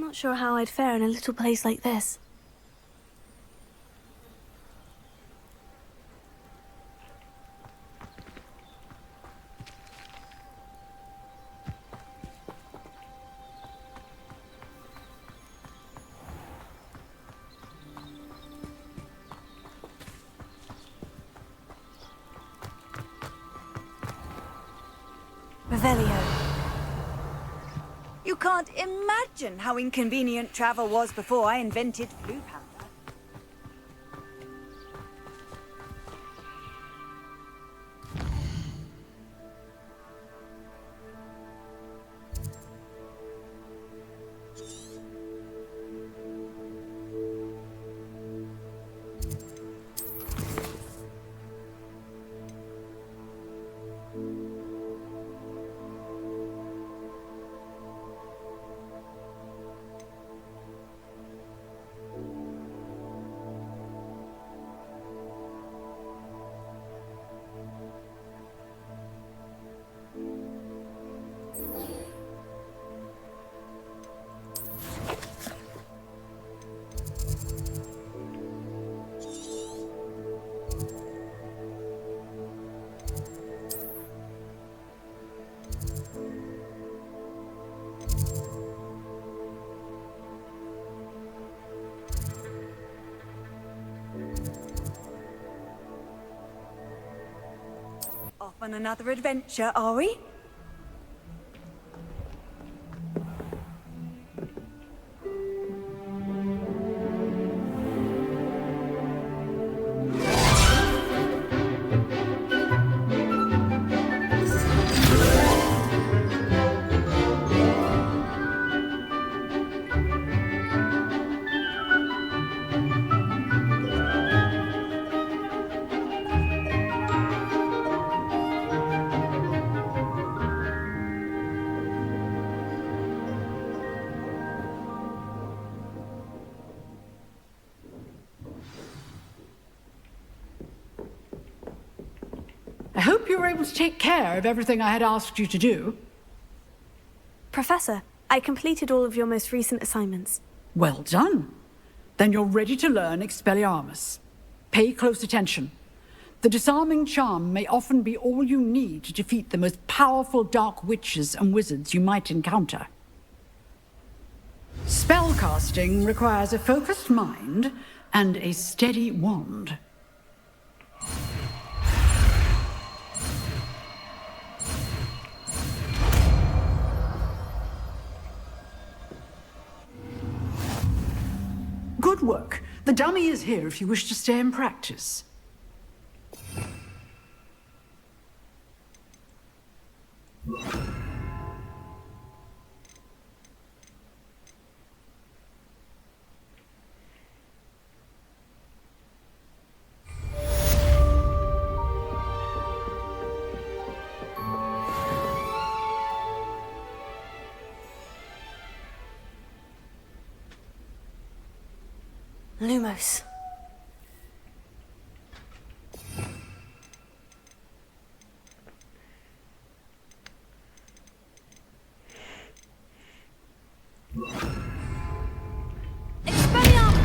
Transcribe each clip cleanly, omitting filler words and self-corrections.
not sure how I'd fare in a little place like this. Revelio. You can't imagine how inconvenient travel was before I invented blue powder. Off on another adventure, are we? I hope you were able to take care of everything I had asked you to do. Professor, I completed all of your most recent assignments. Well done. Then you're ready to learn Expelliarmus. Pay close attention. The disarming charm may often be all you need to defeat the most powerful dark witches and wizards you might encounter. Spellcasting requires a focused mind and a steady wand. Good work. The dummy is here if you wish to stay and practice. Lumos.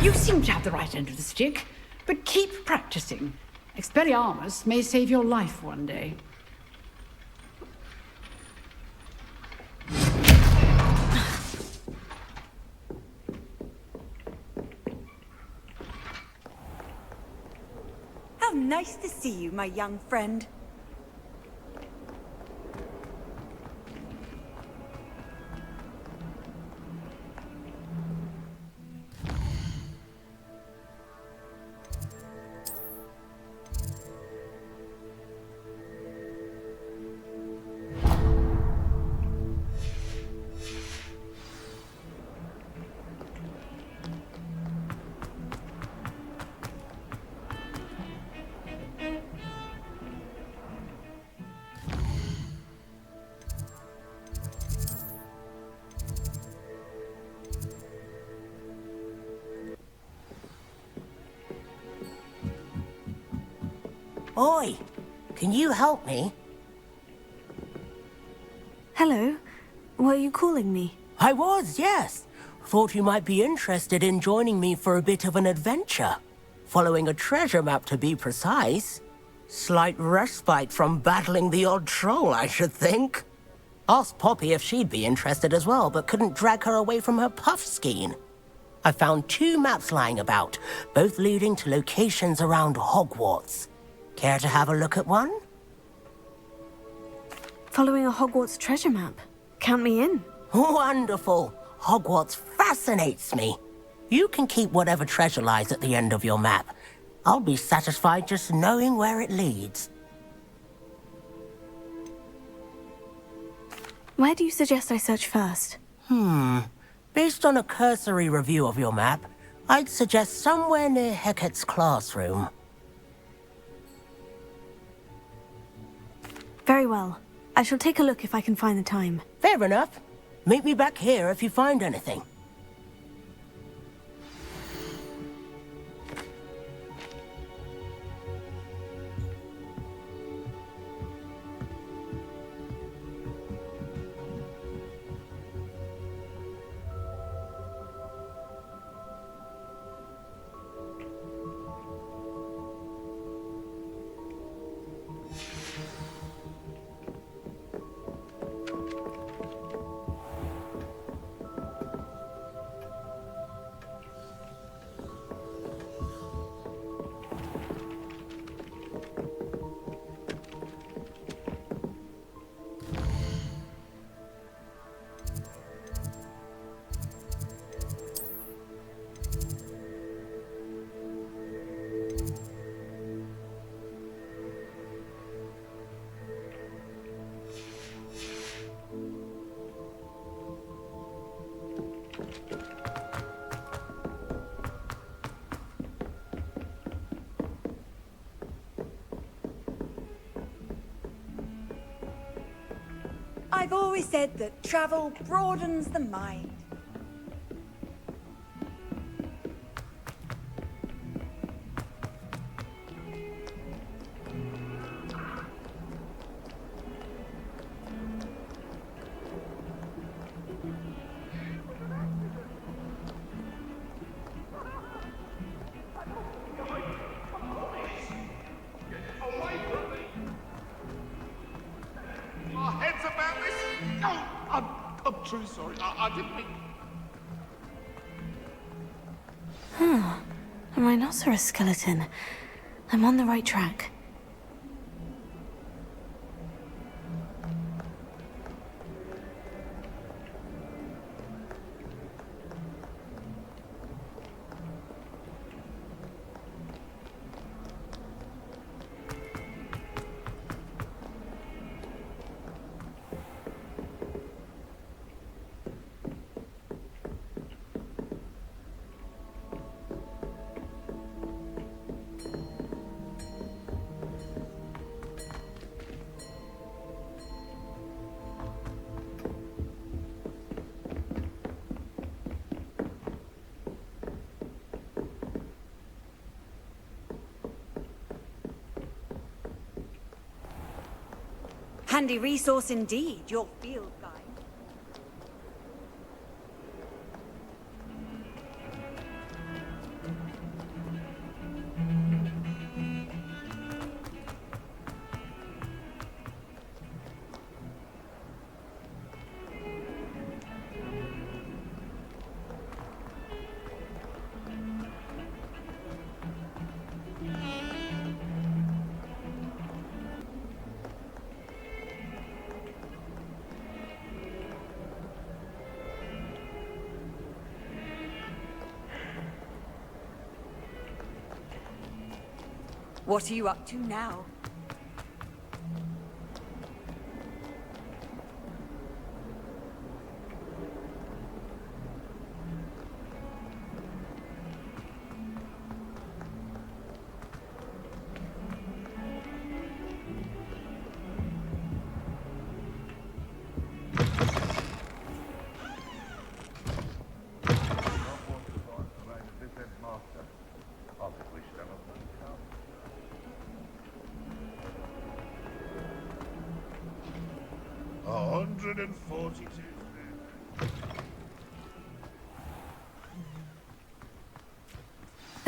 You seem to have the right end of the stick, but keep practicing. Expelliarmus may save your life one day. How nice to see you, my young friend. Oi! Can you help me? Hello. Were you calling me? I was, yes. Thought you might be interested in joining me for a bit of an adventure. Following a treasure map, to be precise. Slight respite from battling the odd troll, I should think. Asked Poppy if she'd be interested as well, but couldn't drag her away from her puff skein. I found 2 maps lying about, both leading to locations around Hogwarts. Care to have a look at one? Following a Hogwarts treasure map. Count me in. Wonderful. Hogwarts fascinates me. You can keep whatever treasure lies at the end of your map. I'll be satisfied just knowing where it leads. Where do you suggest I search first? Based on a cursory review of your map, I'd suggest somewhere near Hecat's classroom. Very well. I shall take a look if I can find the time. Fair enough. Meet me back here if you find anything. I've always said that travel broadens the mind. Heads about this? Oh, I'm truly sorry. I didn't mean... A rhinoceros skeleton. I'm on the right track. Handy resource indeed, your field guide. What are you up to now?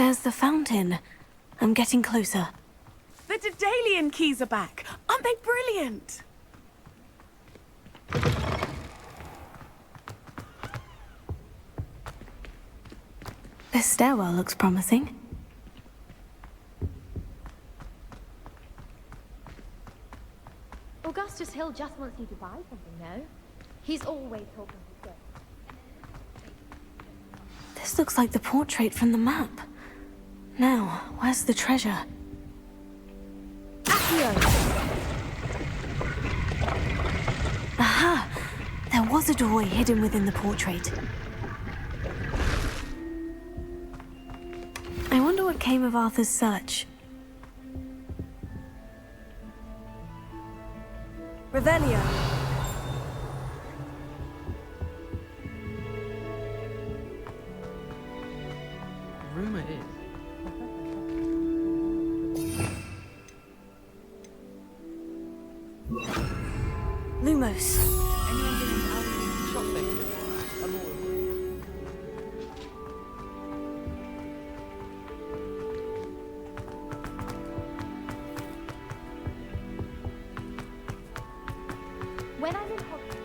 There's the fountain. I'm getting closer. The Daedalian keys are back. Aren't they brilliant? This stairwell looks promising. Augustus Hill just wants you to buy something, no? He's always talking to you. This looks like the portrait from the map. Now, where's the treasure? Aha! There was a doorway hidden within the portrait. I wonder what came of Arthur's search. Revelio. Rumor is. Lumos. Anyone been in Alfred's shop lately? I'm always. When I'm in Hogwarts...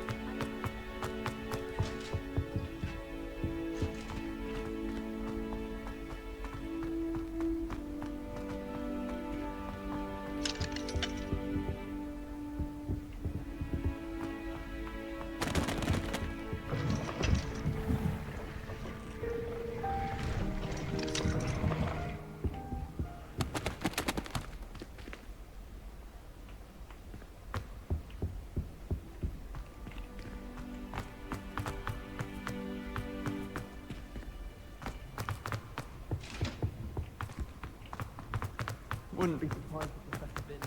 Wouldn't be surprised if Professor Bin.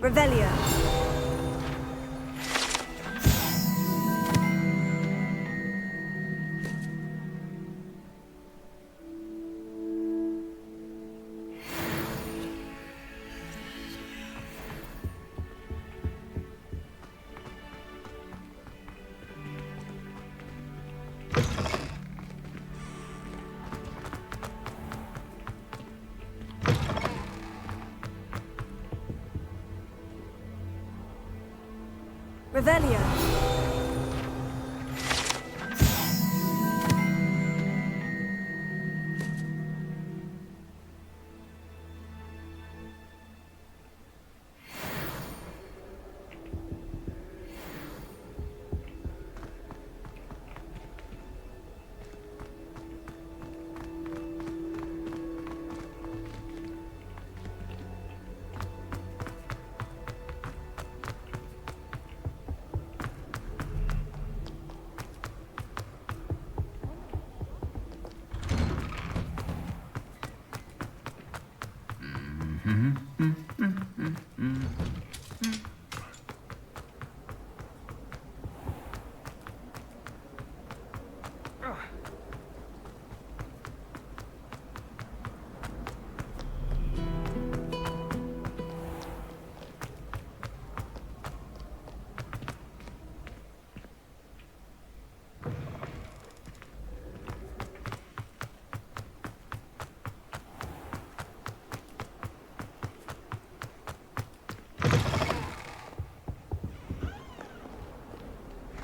Revelio. Revelio.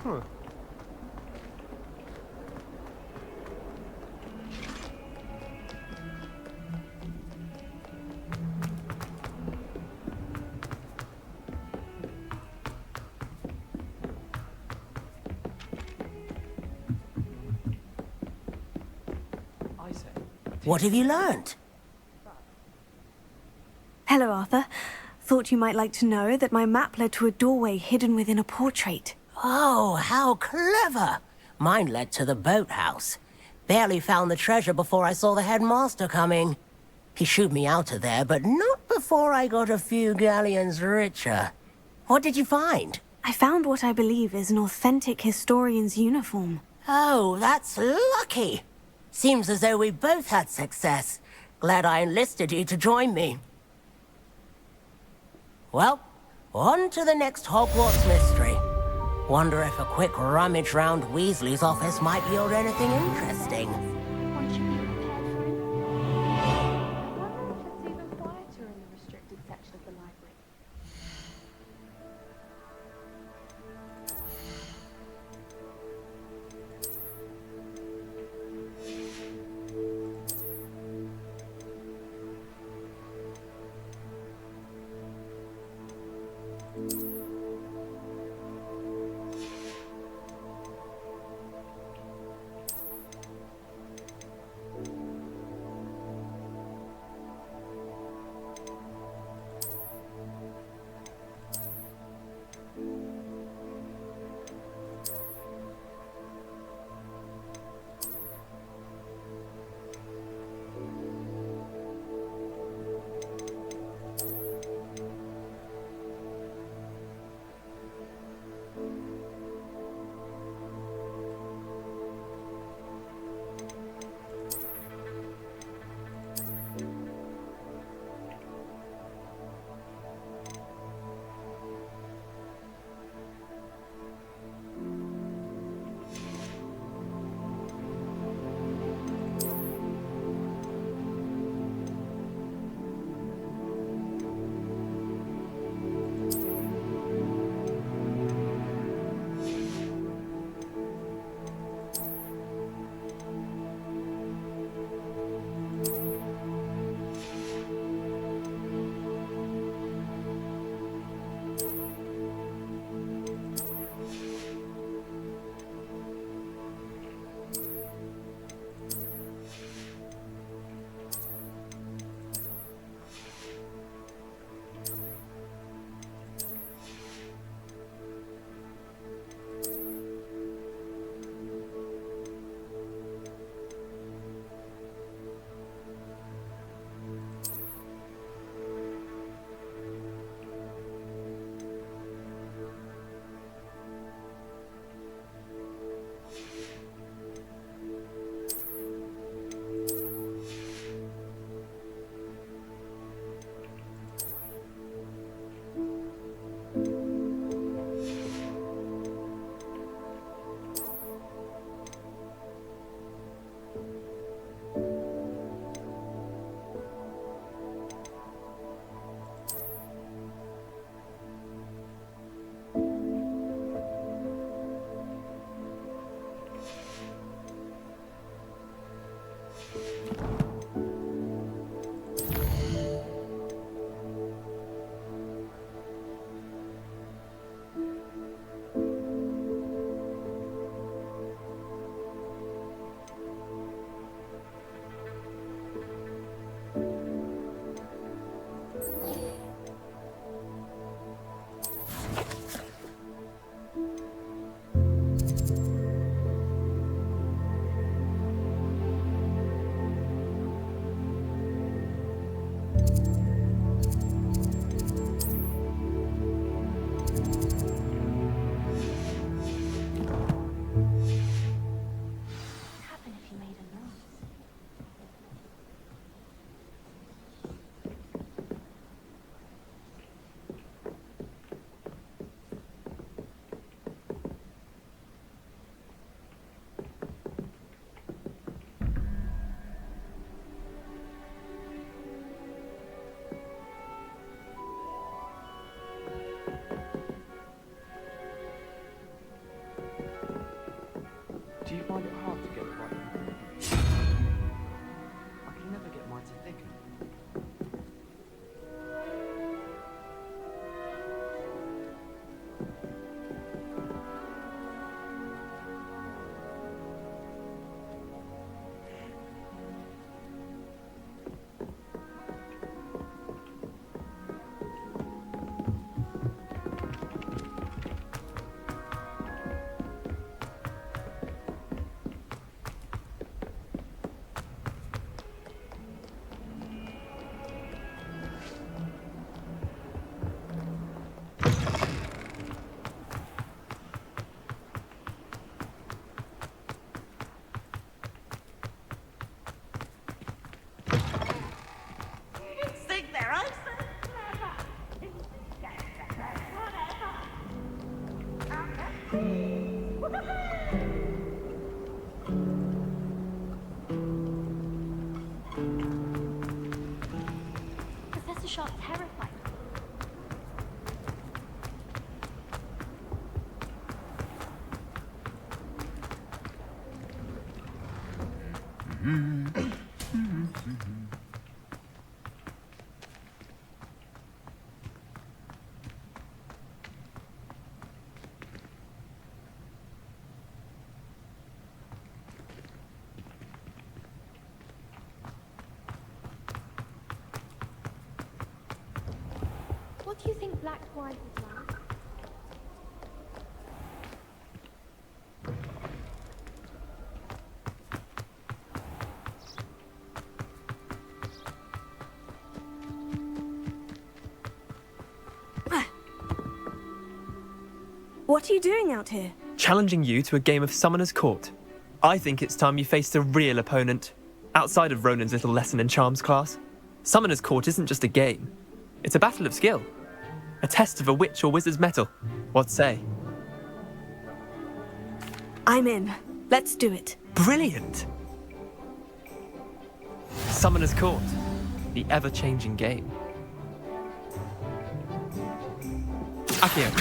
Huh. What have you learned? Hello, Arthur. Thought you might like to know that my map led to a doorway hidden within a portrait. Oh, how clever! Mine led to the boathouse. Barely found the treasure before I saw the headmaster coming. He shooed me out of there, but not before I got a few galleons richer. What did you find? I found what I believe is an authentic historian's uniform. Oh, that's lucky. Seems as though we both had success. Glad I enlisted you to join me. Well, on to the next Hogwarts mystery. Wonder if a quick rummage round Weasley's office might yield anything interesting. One should be prepared for it. I wonder if it's even quieter in the restricted section of the library. Professor Sharp's terrified. What do you think black wine is like? What are you doing out here? Challenging you to a game of Summoner's Court. I think it's time you faced a real opponent, outside of Ronan's little lesson in charms class. Summoner's Court isn't just a game. It's a battle of skill. A test of a witch or wizard's mettle. What say? I'm in. Let's do it. Brilliant! Summoner's Court. The ever-changing game. Akio.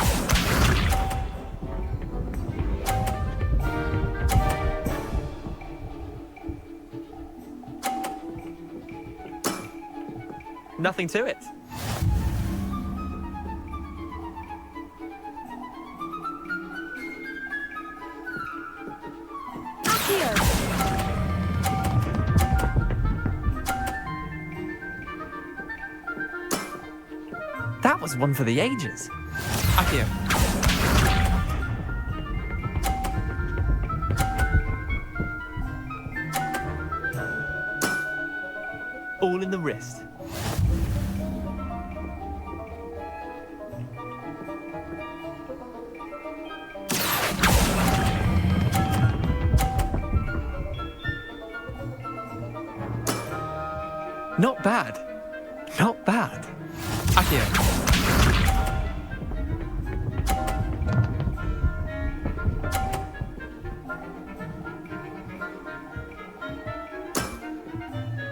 Nothing to it. That was one for the ages. Akio. All in the wrist. Not bad. Not bad. Akio.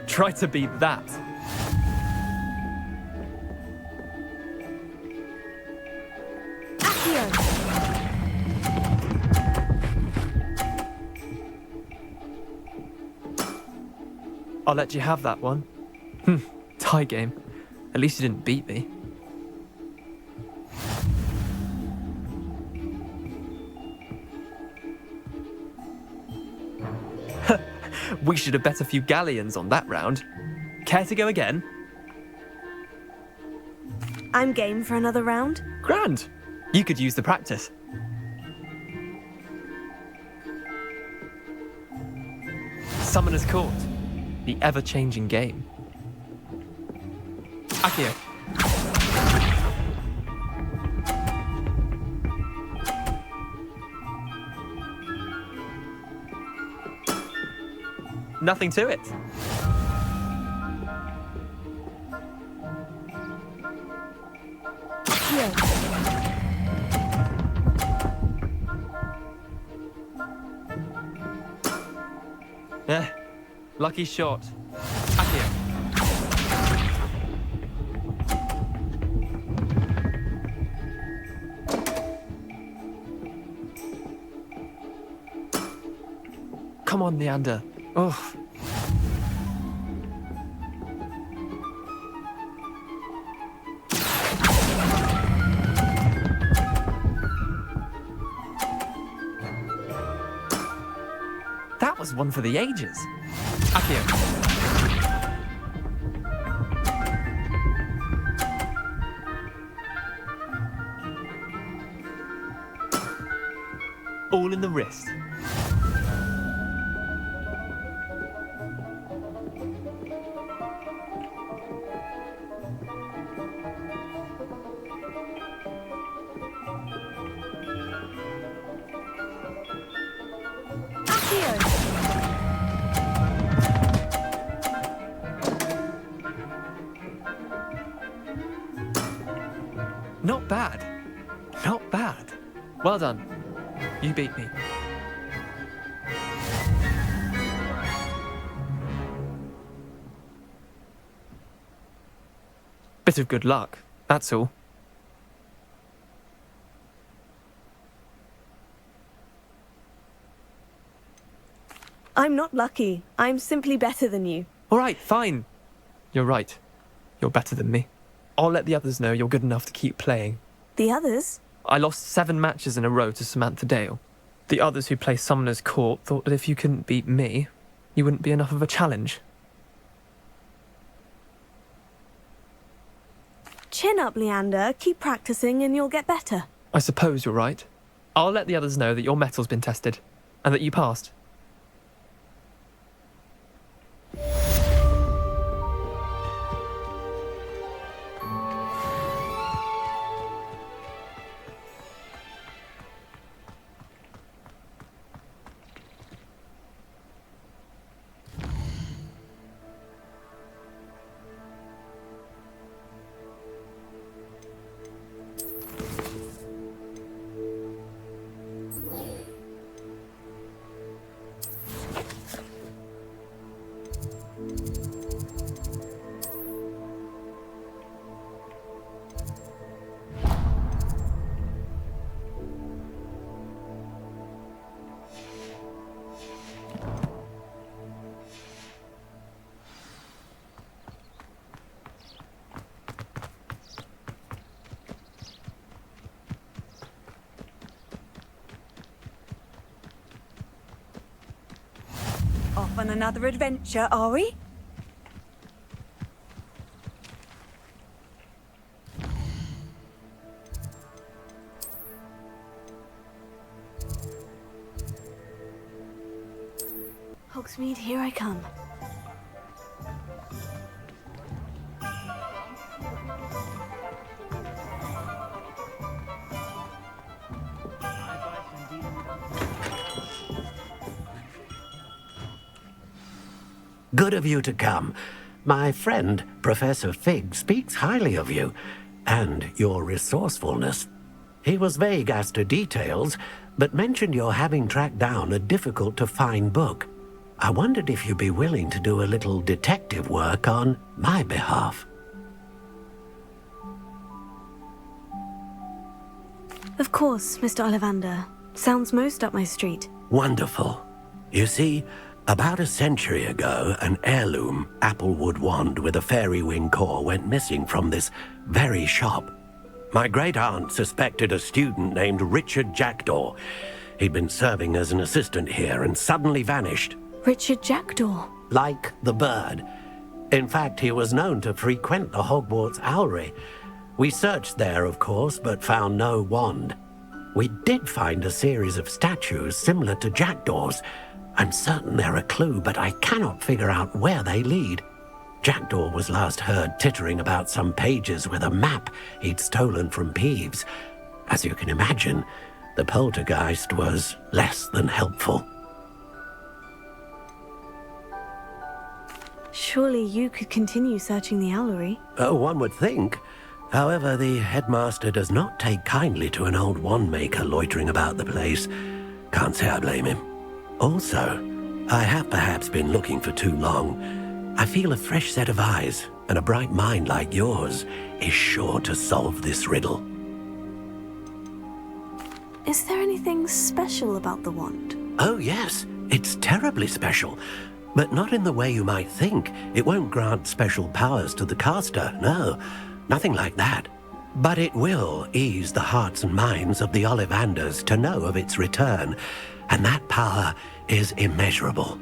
Try to beat that. I'll let you have that one. Tie game. At least you didn't beat me. We should have bet a few galleons on that round. Care to go again? I'm game for another round. Grand. You could use the practice. Summoner's Court. The ever-changing game. Akio. Nothing to it. Lucky shot. Akio. Come on, Leander. Oh. That was one for the ages. Akio. All in the wrist. Not bad. Not bad. Well done. You beat me. Bit of good luck, that's all. I'm not lucky. I'm simply better than you. All right, fine. You're right. You're better than me. I'll let the others know you're good enough to keep playing. The others? I lost 7 matches in a row to Samantha Dale. The others who play Summoner's Court thought that if you couldn't beat me, you wouldn't be enough of a challenge. Chin up, Leander. Keep practicing and you'll get better. I suppose you're right. I'll let the others know that your metal's been tested, and that you passed. Off on another adventure, are we? Hogsmeade, here I come. Good of you to come. My friend, Professor Fig, speaks highly of you, and your resourcefulness. He was vague as to details, but mentioned your having tracked down a difficult-to-find book. I wondered if you'd be willing to do a little detective work on my behalf. Of course, Mr. Ollivander. Sounds most up my street. Wonderful. You see, about a century ago, an heirloom applewood wand with a fairy wing core went missing from this very shop. My great-aunt suspected a student named Richard Jackdaw. He'd been serving as an assistant here and suddenly vanished. Richard Jackdaw. Like the bird. In fact, he was known to frequent the Hogwarts Owlery. We searched there, of course, but found no wand. We did find a series of statues similar to Jackdaw's. I'm certain they're a clue, but I cannot figure out where they lead. Jackdaw was last heard tittering about some pages with a map he'd stolen from Peeves. As you can imagine, the poltergeist was less than helpful. Surely you could continue searching the Owlery. Oh, one would think. However, the headmaster does not take kindly to an old wand-maker loitering about the place. Can't say I blame him. Also, I have perhaps been looking for too long. I feel a fresh set of eyes, and a bright mind like yours is sure to solve this riddle. Is there anything special about the wand? Oh, yes. It's terribly special. But not in the way you might think. It won't grant special powers to the caster, no. Nothing like that. But it will ease the hearts and minds of the Ollivanders to know of its return, and that power is immeasurable.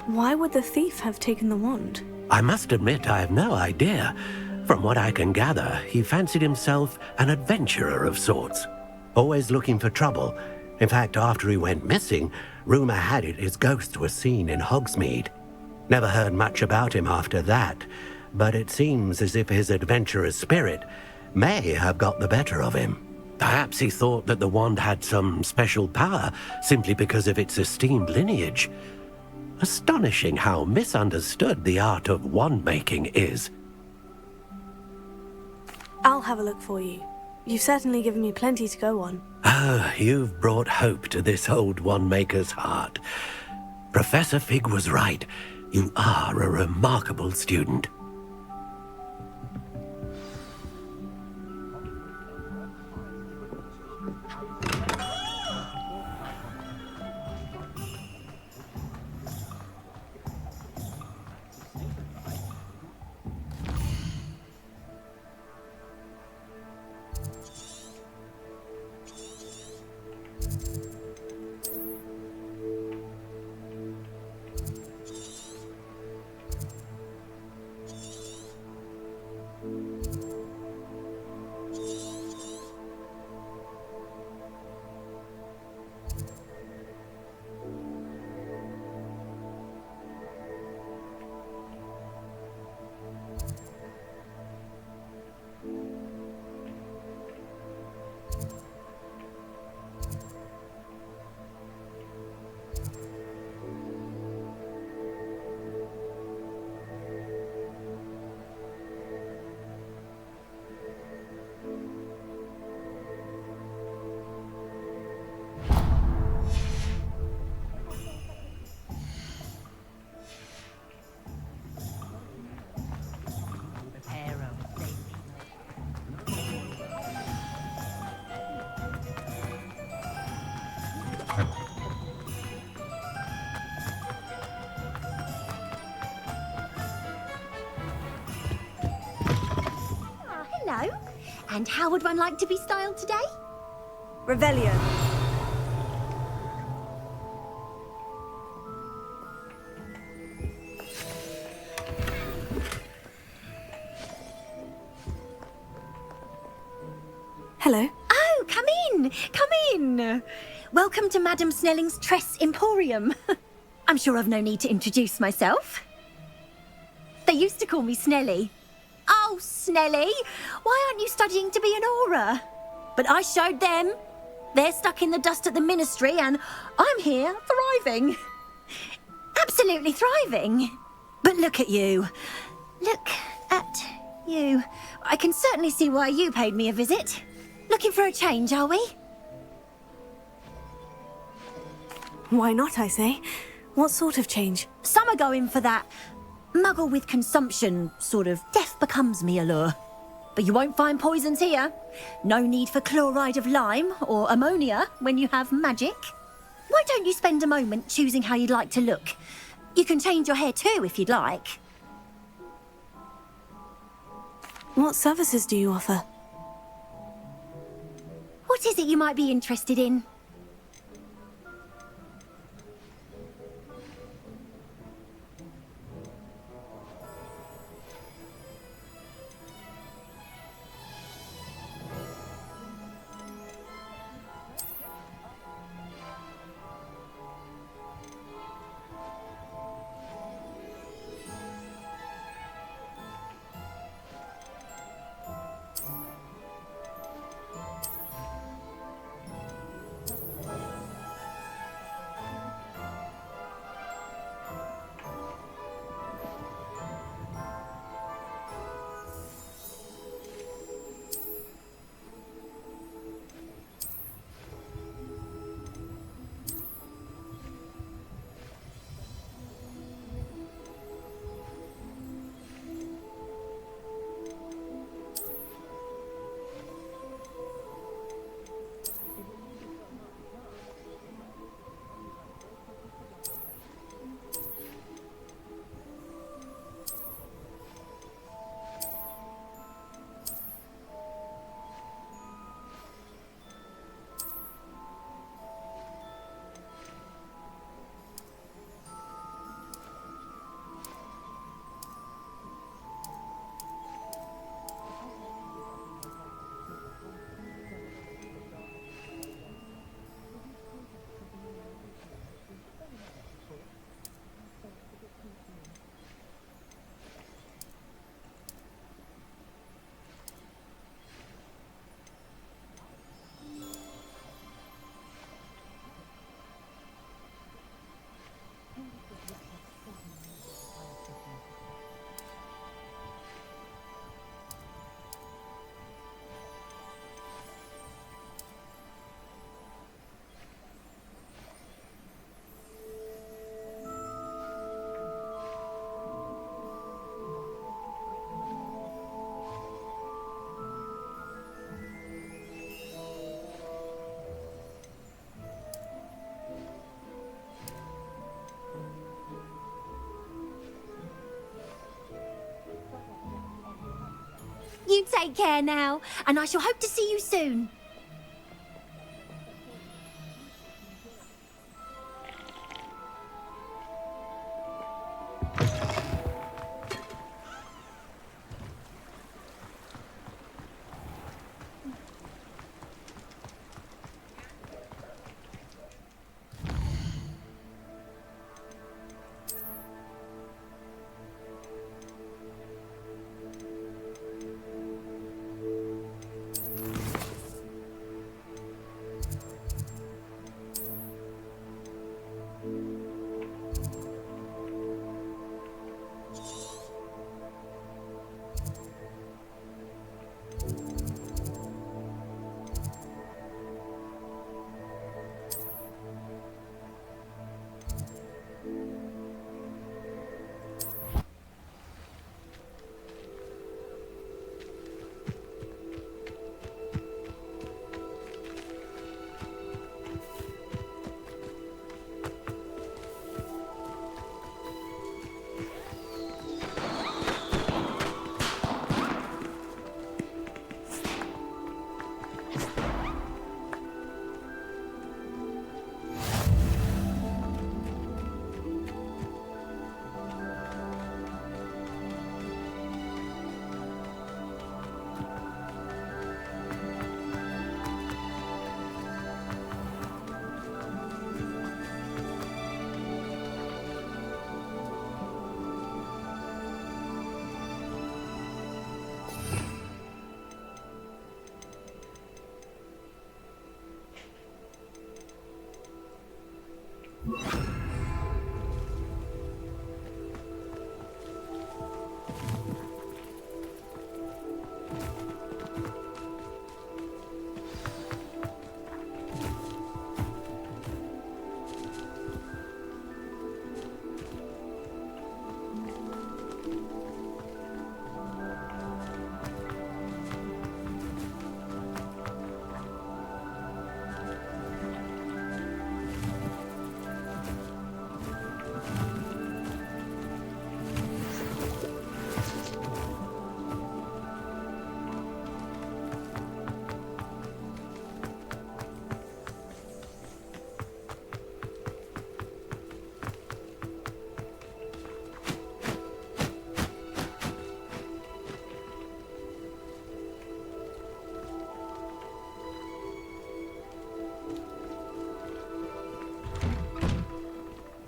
Why would the thief have taken the wand? I must admit I have no idea. From what I can gather, he fancied himself an adventurer of sorts, always looking for trouble. In fact, after he went missing, rumor had it his ghost was seen in Hogsmeade. Never heard much about him after that, but it seems as if his adventurous spirit may have got the better of him. Perhaps he thought that the wand had some special power simply because of its esteemed lineage. Astonishing how misunderstood the art of wand-making is. I'll have a look for you. You've certainly given me plenty to go on. Ah, you've brought hope to this old one-maker's heart. Professor Fig was right. You are a remarkable student. Hello. And how would one like to be styled today? Revelio. Hello. Oh, come in. Come in. Welcome to Madame Snelling's Tress Emporium. I'm sure I've no need to introduce myself. They used to call me Snelly. Oh, Snelly, why aren't you studying to be an aura? But I showed them. They're stuck in the dust at the ministry and I'm here thriving. Absolutely thriving. But look at you. Look at you. I can certainly see why you paid me a visit. Looking for a change, are we? Why not, I say? What sort of change? Some are going for that muggle with consumption, sort of death becomes me allure. But you won't find poisons here. No need for chloride of lime or ammonia when you have magic. Why don't you spend a moment choosing how you'd like to look? You can change your hair too if you'd like. What services do you offer? What is it you might be interested in? Take care now, and I shall hope to see you soon.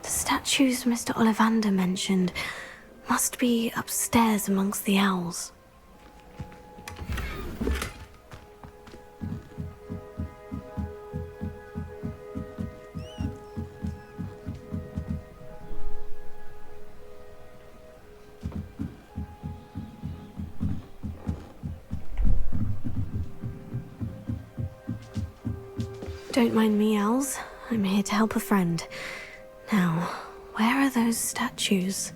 Statues Mr. Ollivander mentioned must be upstairs amongst the owls. Don't mind me, owls. I'm here to help a friend. Now, where are those statues?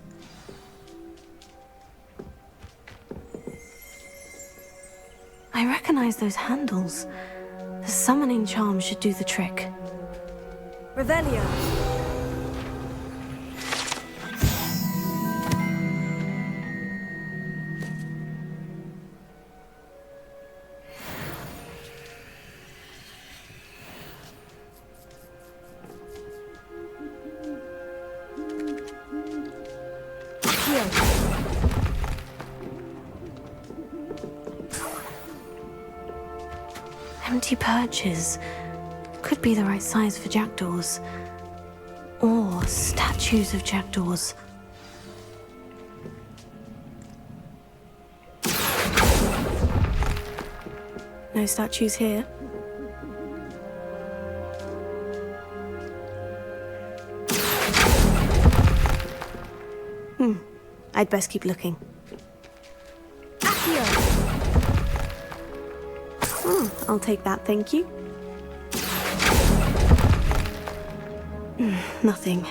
I recognize those handles. The summoning charm should do the trick. Revelio. Empty perches. Could be the right size for jackdaws. Or statues of jackdaws. No statues here. I'd best keep looking. I'll take that, thank you. Nothing.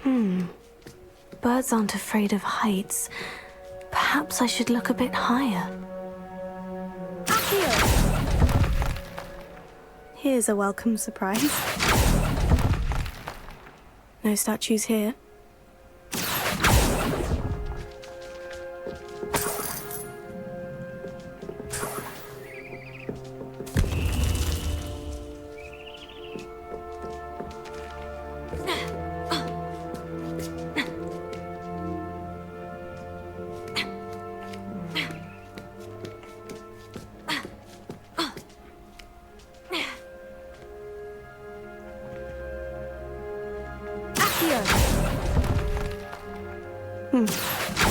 Birds aren't afraid of heights. Perhaps I should look a bit higher. Here's a welcome surprise. No statues here.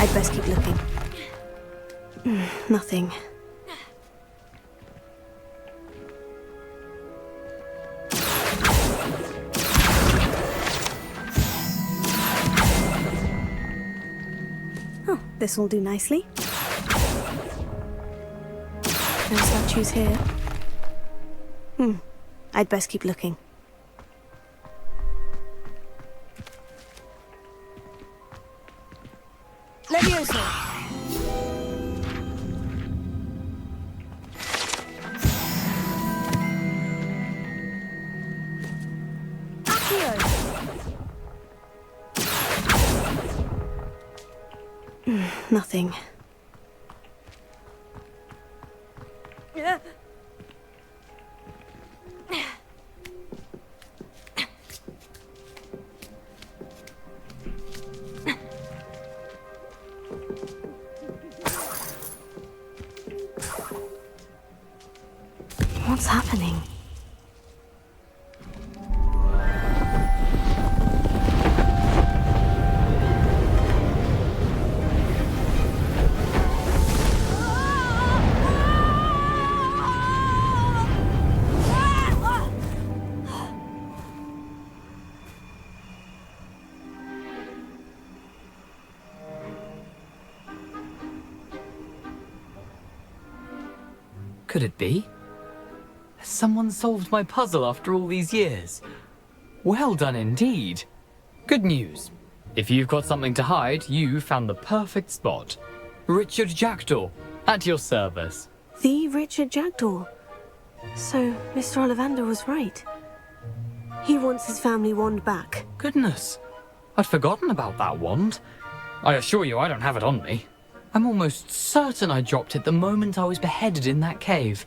I'd best keep looking. Nothing. Oh, this will do nicely. No statues here. I'd best keep looking. Levioso! Nothing. What's happening? Could it be? Has someone solved my puzzle after all these years? Well done indeed. Good news. If you've got something to hide, you found the perfect spot. Richard Jackdaw, at your service. The Richard Jackdaw. So, Mr. Ollivander was right. He wants his family wand back. Goodness, I'd forgotten about that wand. I assure you I don't have it on me. I'm almost certain I dropped it the moment I was beheaded in that cave.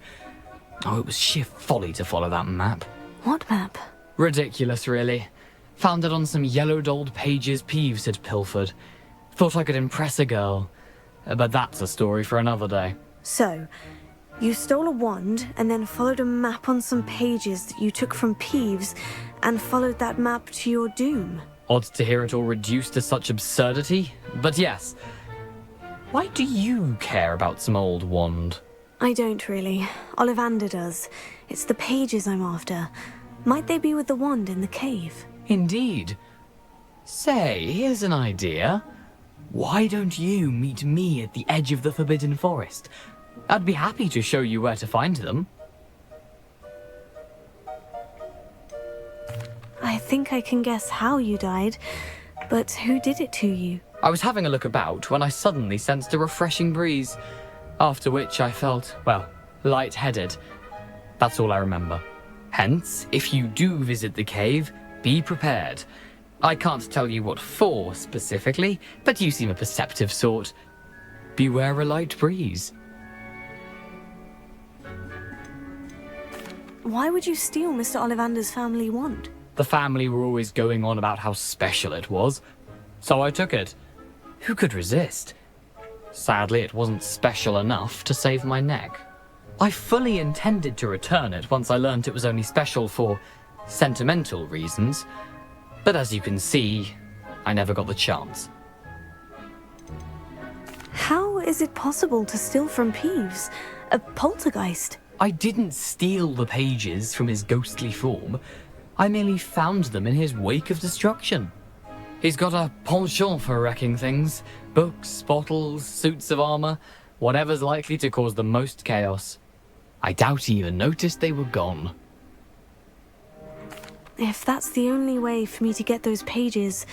Oh, it was sheer folly to follow that map. What map? Ridiculous, really. Found it on some yellowed old pages Peeves had pilfered. Thought I could impress a girl. But that's a story for another day. So, you stole a wand and then followed a map on some pages that you took from Peeves and followed that map to your doom. Odd to hear it all reduced to such absurdity, but yes. Why do you care about some old wand? I don't really. Ollivander does. It's the pages I'm after. Might they be with the wand in the cave? Indeed. Say, here's an idea. Why don't you meet me at the edge of the Forbidden Forest? I'd be happy to show you where to find them. I think I can guess how you died, but who did it to you? I was having a look about when I suddenly sensed a refreshing breeze, after which I felt, well, lightheaded. That's all I remember. Hence, if you do visit the cave, be prepared. I can't tell you what for specifically, but you seem a perceptive sort. Beware a light breeze. Why would you steal Mr. Ollivander's family wand? The family were always going on about how special it was, so I took it. Who could resist? Sadly, it wasn't special enough to save my neck. I fully intended to return it once I learned it was only special for sentimental reasons, but as you can see, I never got the chance. How is it possible to steal from Peeves? A poltergeist? I didn't steal the pages from his ghostly form. I merely found them in his wake of destruction. He's got a penchant for wrecking things. Books, bottles, suits of armor, whatever's likely to cause the most chaos. I doubt he even noticed they were gone. If that's the only way for me to get those pages,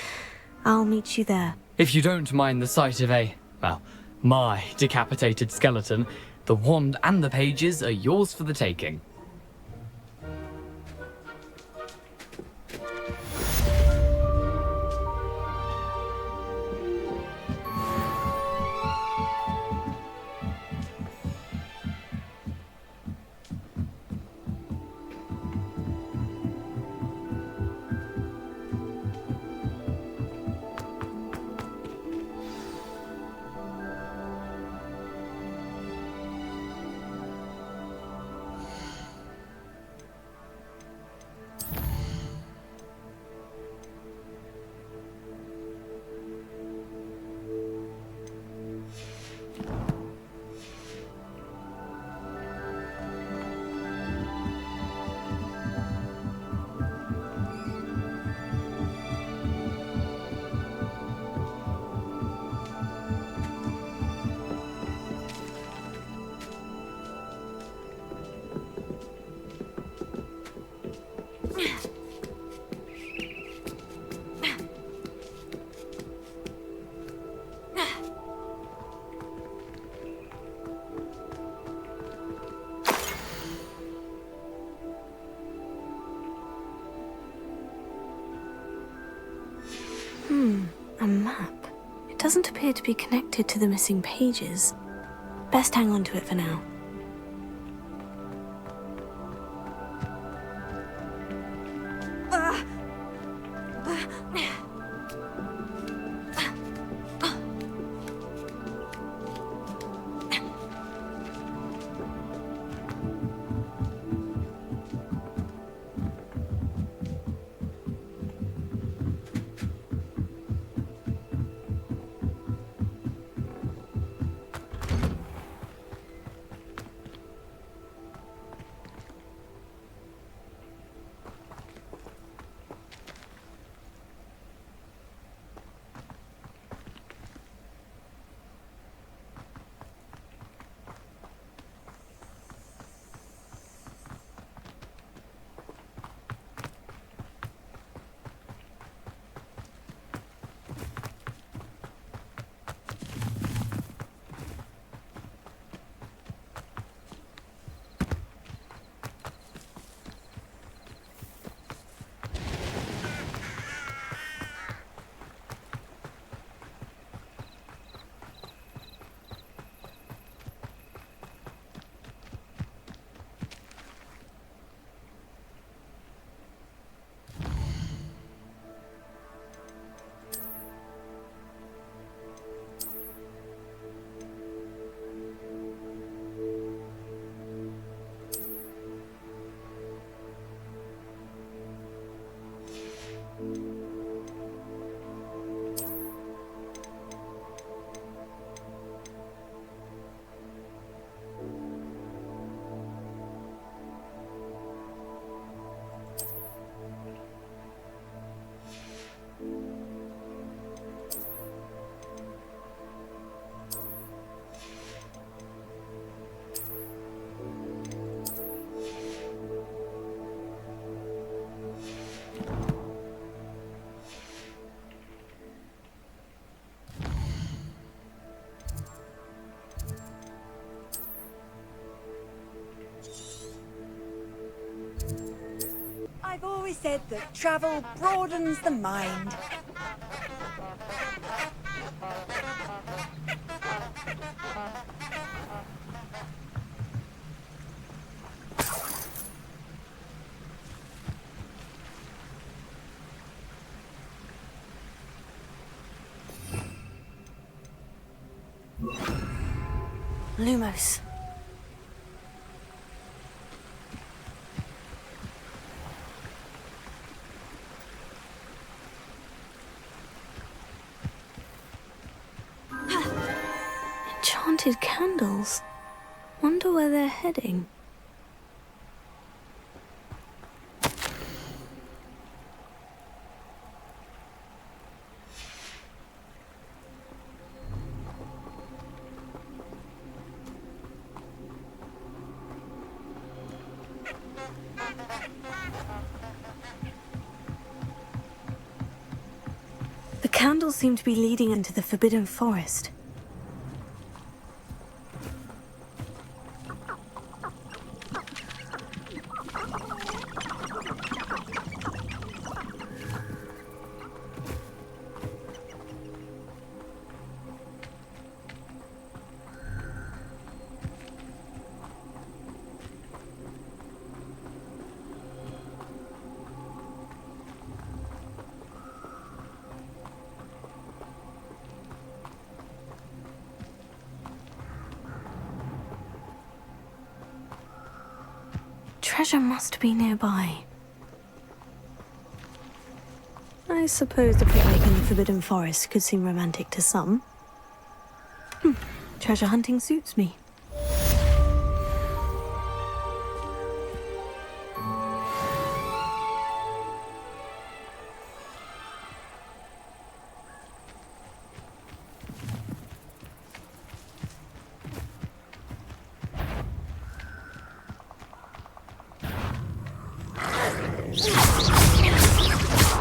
I'll meet you there. If you don't mind the sight of my decapitated skeleton, the wand and the pages are yours for the taking. A map. It doesn't appear to be connected to the missing pages. Best hang on to it for now. I've always said that travel broadens the mind. Lumos. Enchanted candles. Wonder where they're heading. candles seem to be leading into the Forbidden Forest. Treasure must be nearby. I suppose the picnic in the Forbidden Forest could seem romantic to some. Treasure hunting suits me.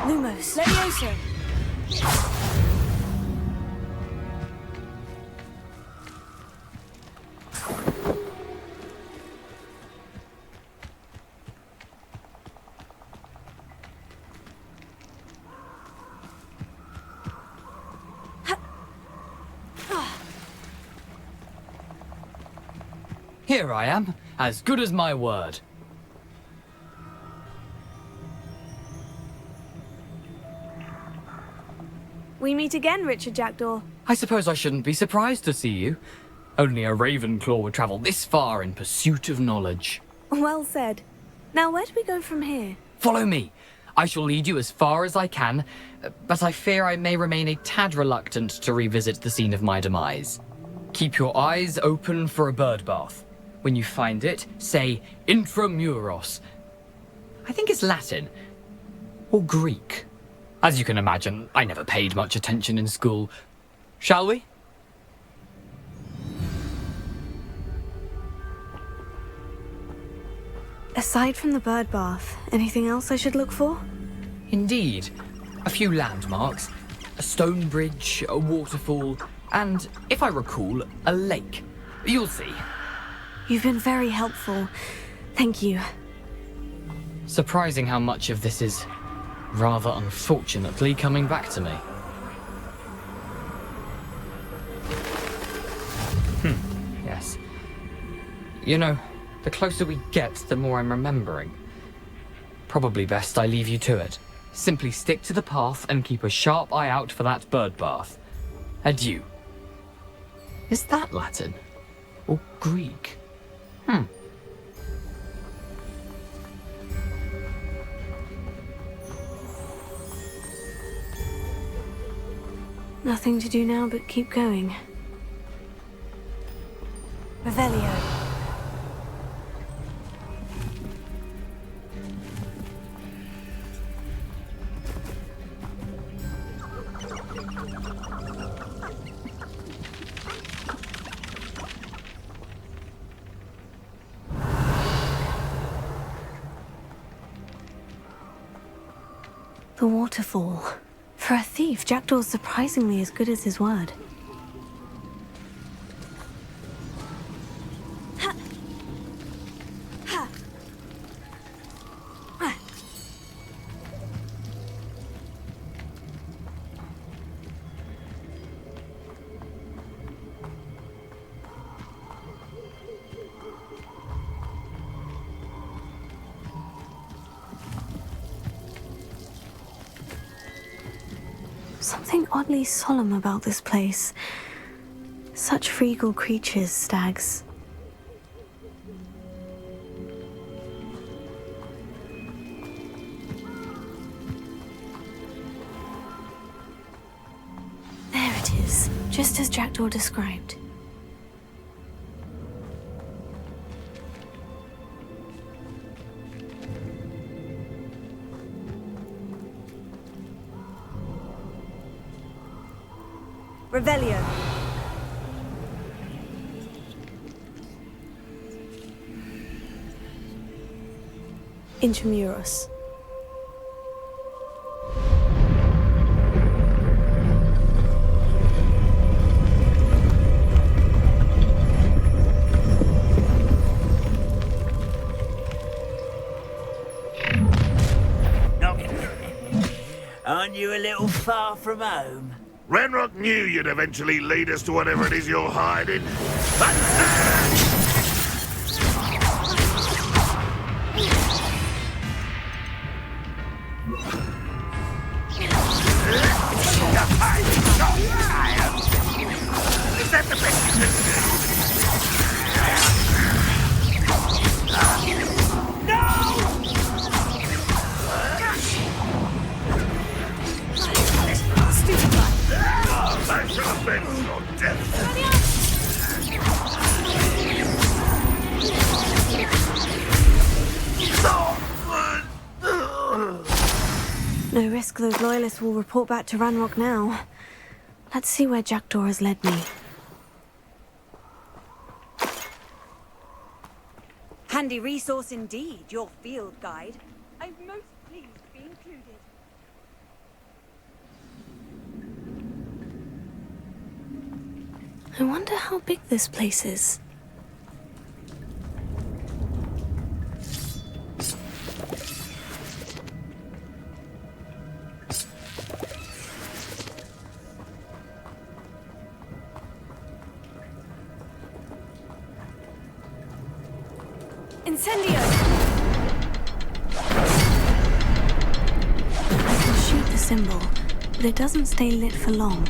Lumos. Levioso! Here I am, as good as my word. We meet again, Richard Jackdaw. I suppose I shouldn't be surprised to see you. Only a Ravenclaw would travel this far in pursuit of knowledge. Well said. Now, where do we go from here? Follow me. I shall lead you as far as I can, but I fear I may remain a tad reluctant to revisit the scene of my demise. Keep your eyes open for a bird bath. When you find it, say intramuros. I think it's Latin. Or Greek. As you can imagine, I never paid much attention in school. Shall we? Aside from the bird bath, anything else I should look for? Indeed. A few landmarks, a stone bridge, a waterfall, and, if I recall, a lake. You'll see. You've been very helpful. Thank you. Surprising how much of this is, rather unfortunately, coming back to me. Yes. You know, the closer we get, the more I'm remembering. Probably best I leave you to it. Simply stick to the path and keep a sharp eye out for that bird bath. Adieu. Is that Latin? Or Greek? Nothing to do now but keep going. Revelio. The waterfall. For a thief, Jackdaw's surprisingly as good as his word. Something oddly solemn about this place. Such regal creatures, stags. There it is, just as Jackdaw described. Revelio. Intramuros. a little far from home? Ranrock knew you'd eventually lead us to whatever it is you're hiding. Is that the best you can that should have been your death. No risk those loyalists will report back to Ranrock now. Let's see where Jackdaw has led me. Handy resource indeed, your field guide. I'm most pleased to be included. I wonder how big this place is. Incendio! I can shoot the symbol, but it doesn't stay lit for long.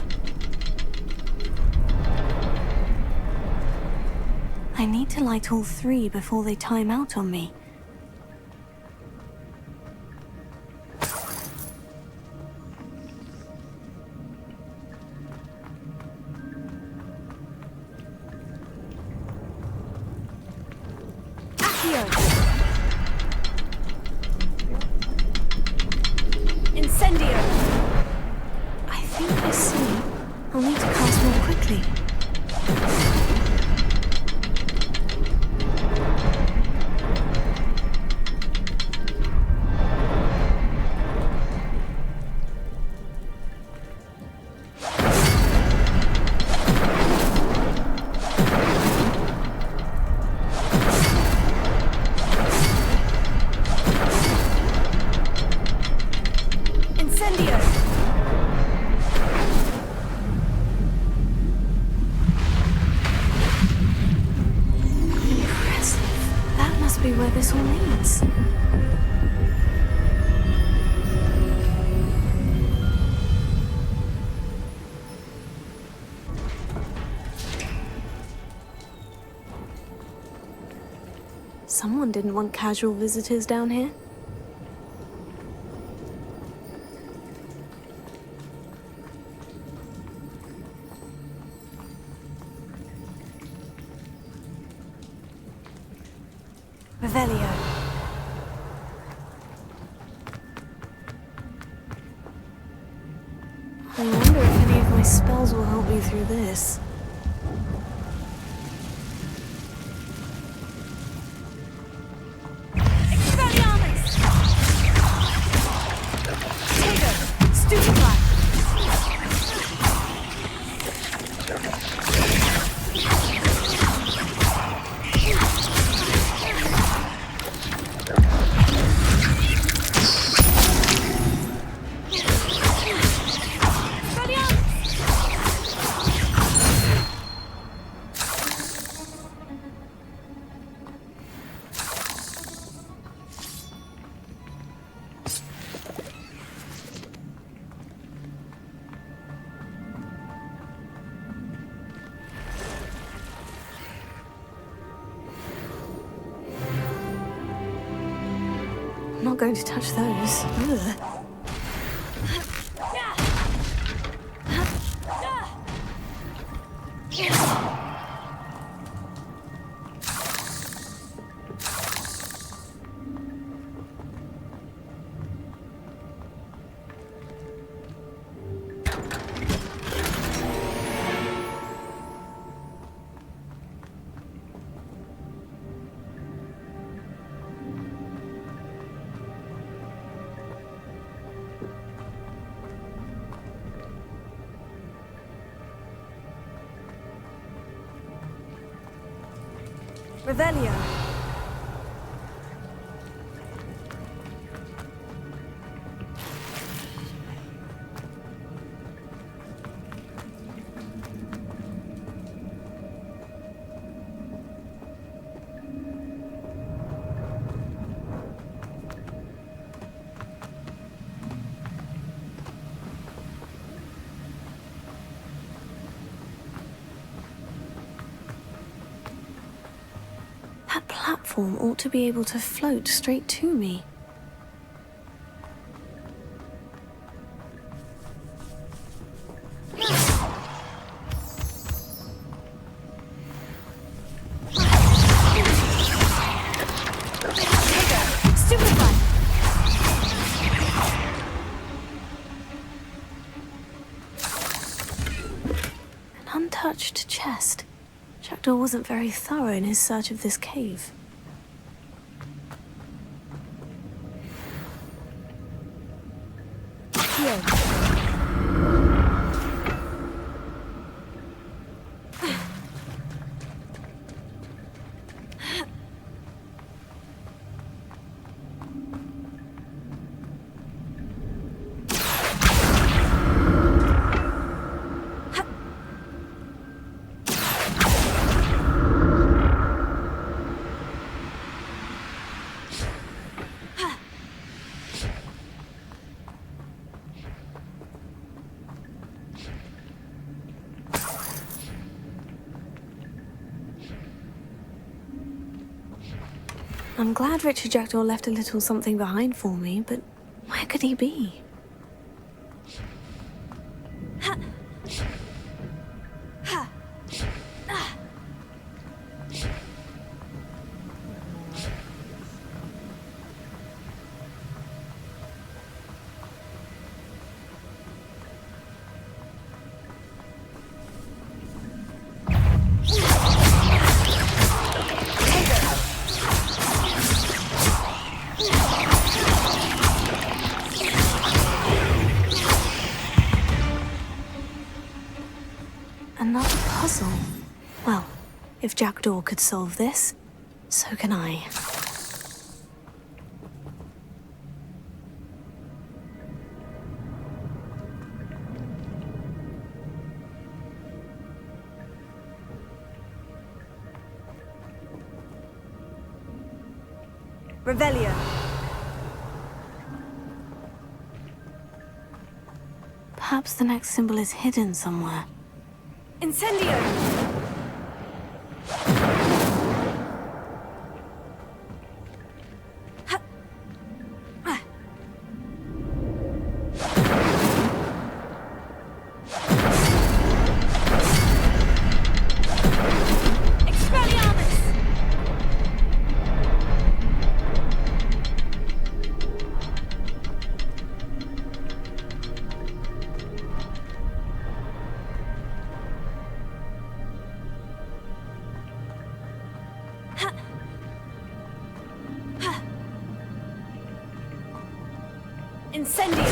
I need to light all three before they time out on me. Incendio! I think I see. I'll need to cast more quickly. Be where this all leads. Someone didn't want casual visitors down here. Revelio. I wonder if any of my spells will help me through this. I'm not going to touch those. Ugh. Revelio. platform ought to be able to float straight to me. Untouched chest. Jackdaw wasn't very thorough in his search of this cave. Here. I'm glad Richard Jackdaw left a little something behind for me, but where could he be? Another puzzle. Well, if Jackdaw could solve this, so can I. Revelio. Perhaps the next symbol is hidden somewhere. Incendio! Incendio!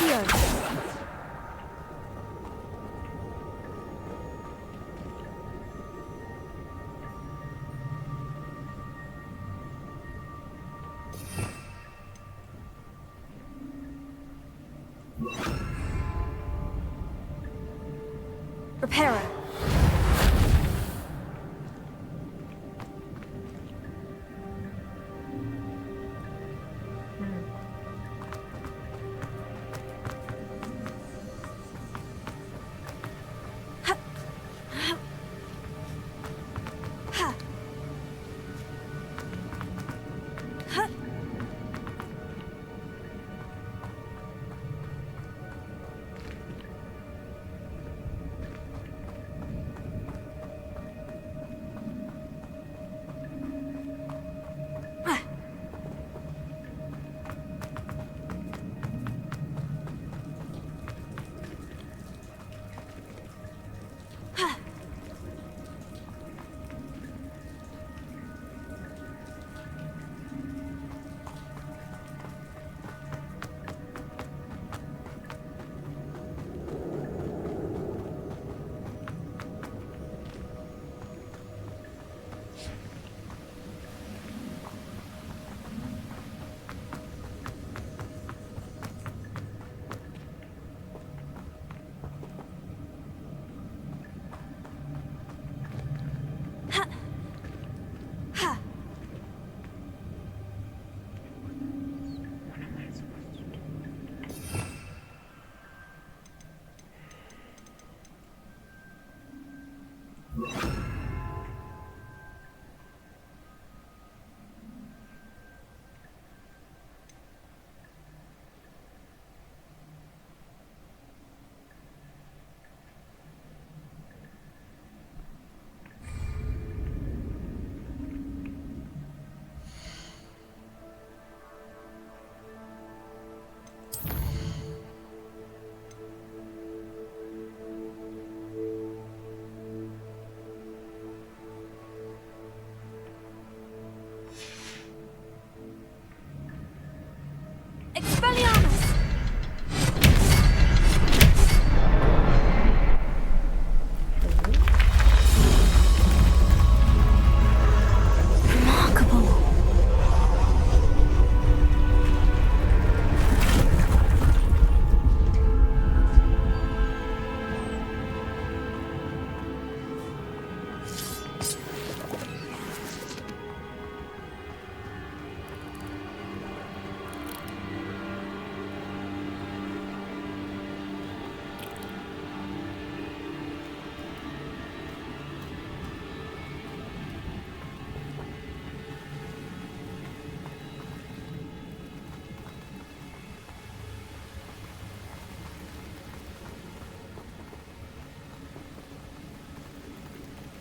Accio! Reparo.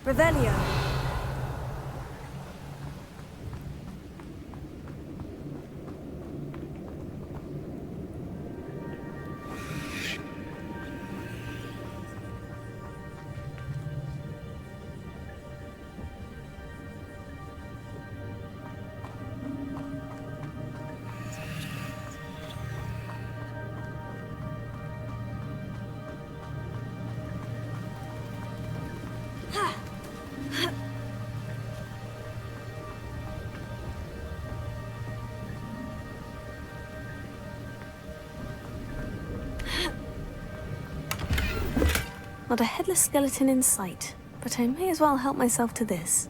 Revelio. Not a headless skeleton in sight, but I may as well help myself to this.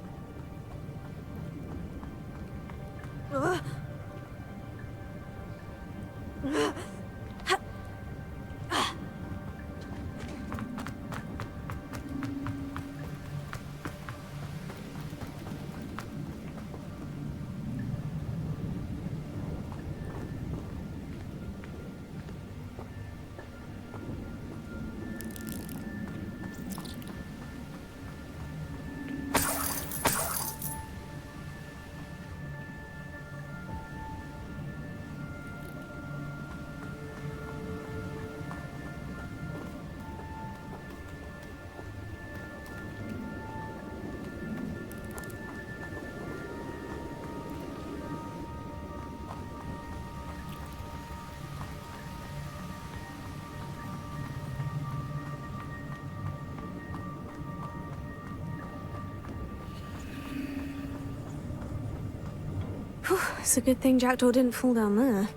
Whew, it's a good thing Jackdaw didn't fall down there.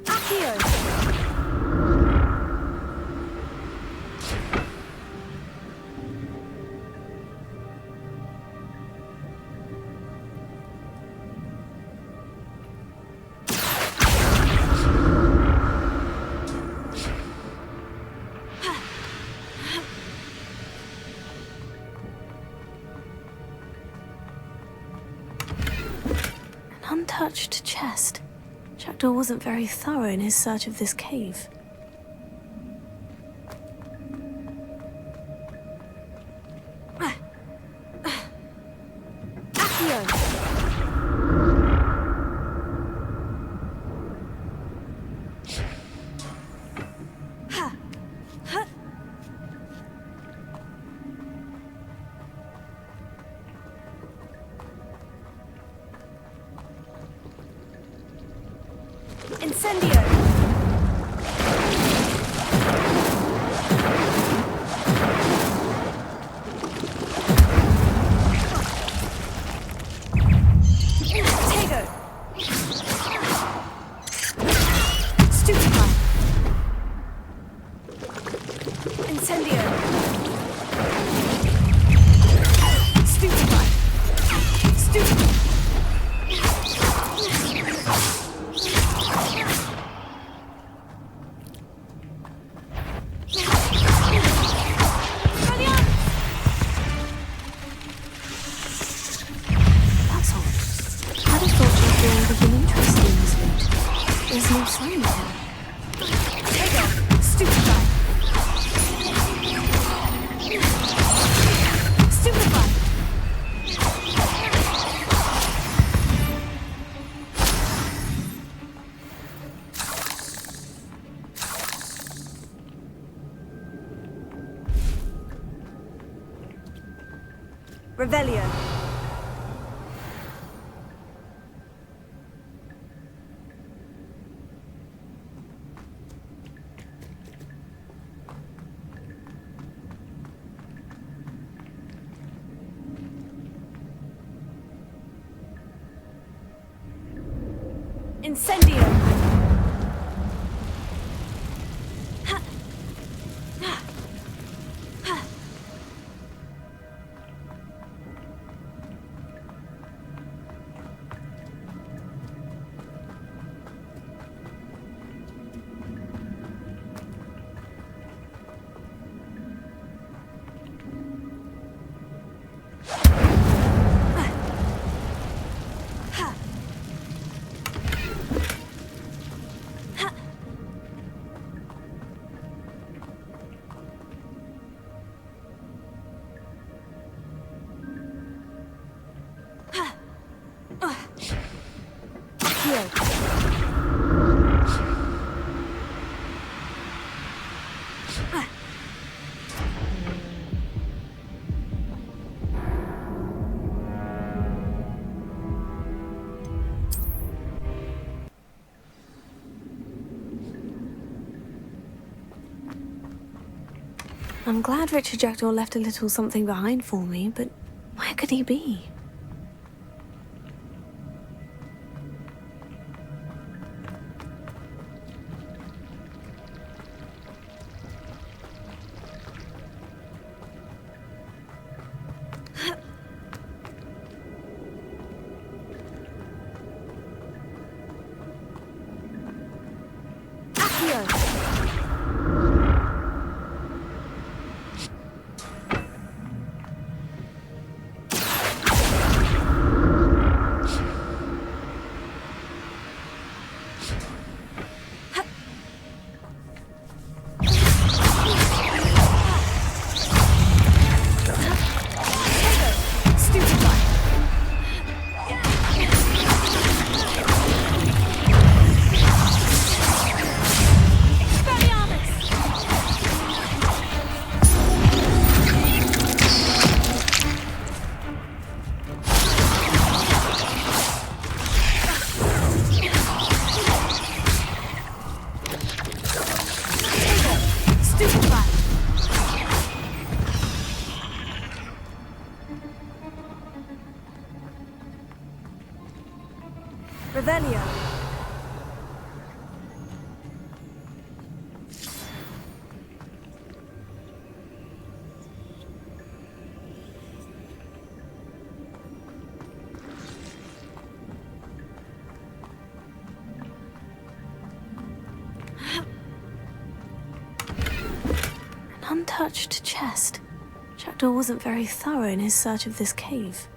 Accio! Untouched chest. Jackdaw wasn't very thorough in his search of this cave. Accio! Incendio! Tego! Stupefy! Incendio! Stupefy! Stupefy! There's no sign of him. Tego! Stupefy! Stupefy! Revelio. Incendio! I'm glad Richard Jackdaw left a little something behind for me, but where could he be? Revelio. An untouched chest. Jackdaw wasn't very thorough in his search of this cave.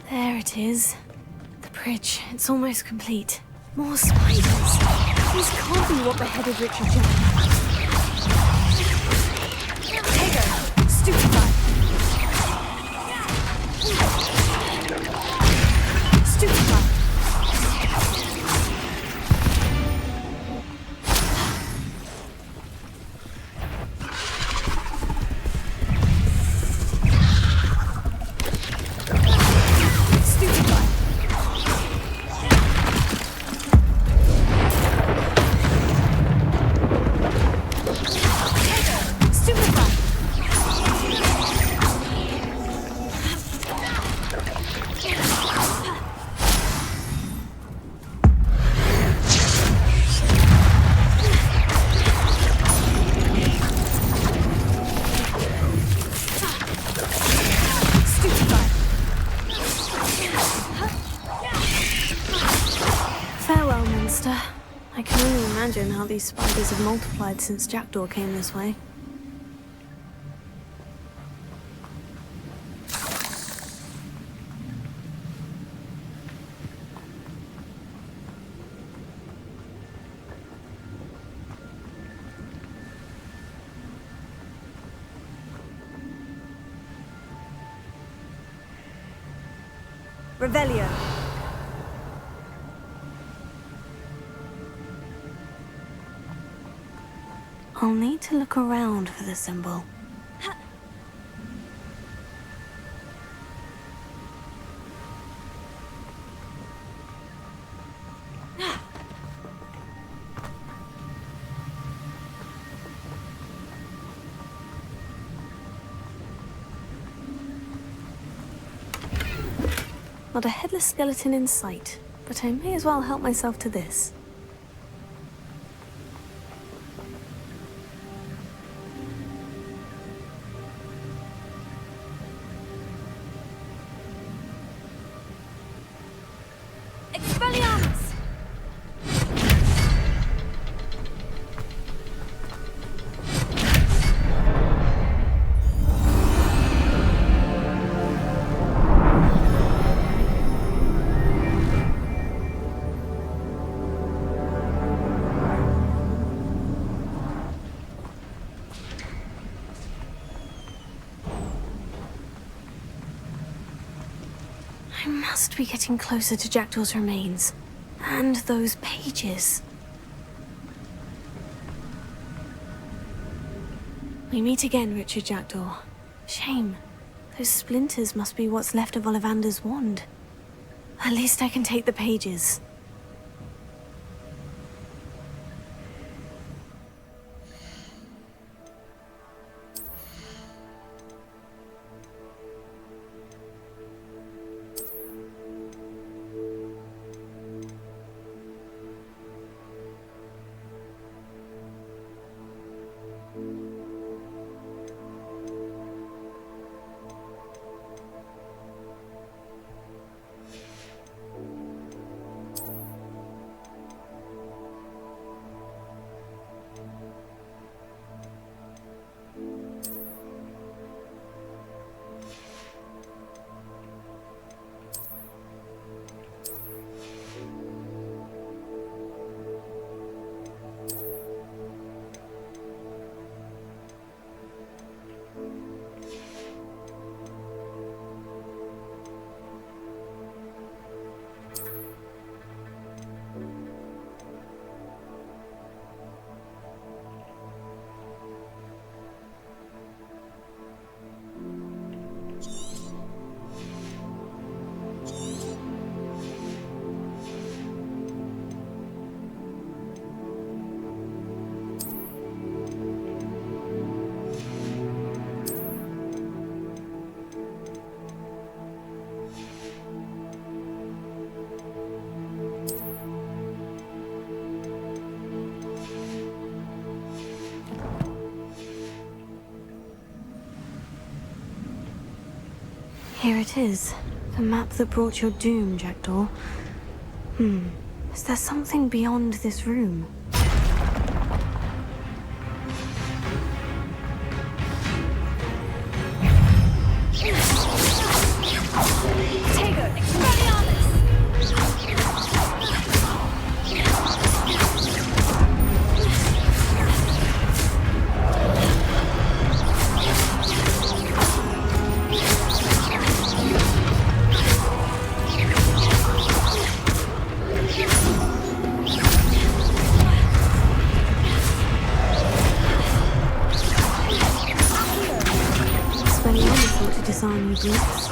There it is. The bridge. It's almost complete. More spiders. These can't be what beheaded Richard Jackdaw. Tego, stupefy. Stupefy. Farewell, monster. I can only imagine how these spiders have multiplied since Jackdaw came this way. Revelio. I'll need to look around for the symbol. Not a headless skeleton in sight, but I may as well help myself to this. I must be getting closer to Jackdaw's remains. And those pages. We meet again, Richard Jackdaw. Shame. Those splinters must be what's left of Ollivander's wand. At least I can take the pages. Here it is. The map that brought your doom, Jackdaw. Is there something beyond this room? Disarm you, brutes.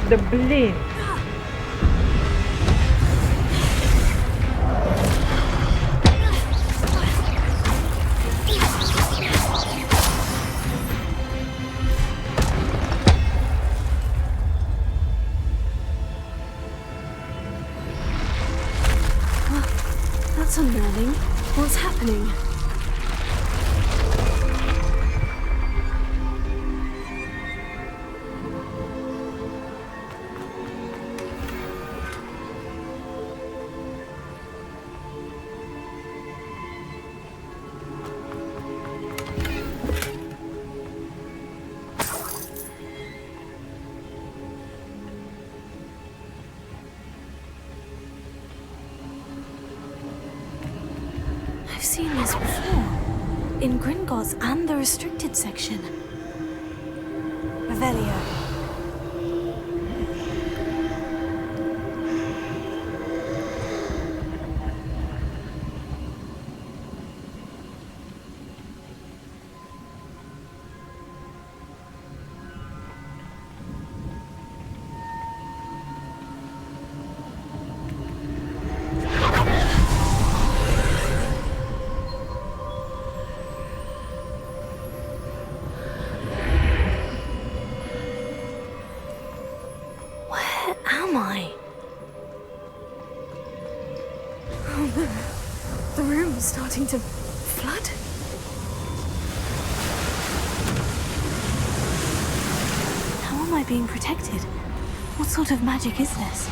The blade. That's unnerving. What's happening? I've seen this before. In Gringotts and the restricted section. Revelio. The room's starting to flood. How am I being protected? What sort of magic is this?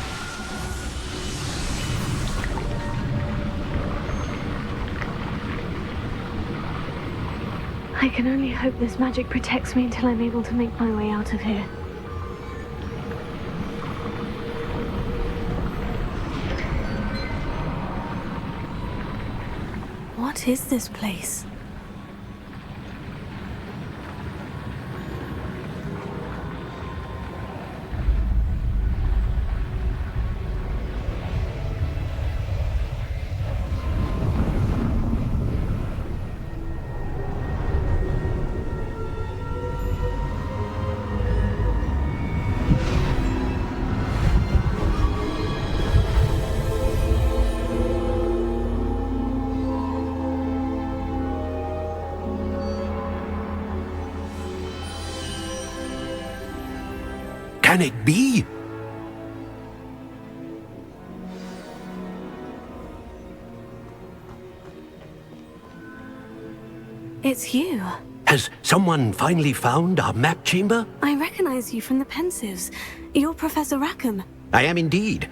I can only hope this magic protects me until I'm able to make my way out of here. What is this place? Can it be? It's you. Has someone finally found our map chamber? I recognize you from the Pensives. You're Professor Rackham. I am indeed.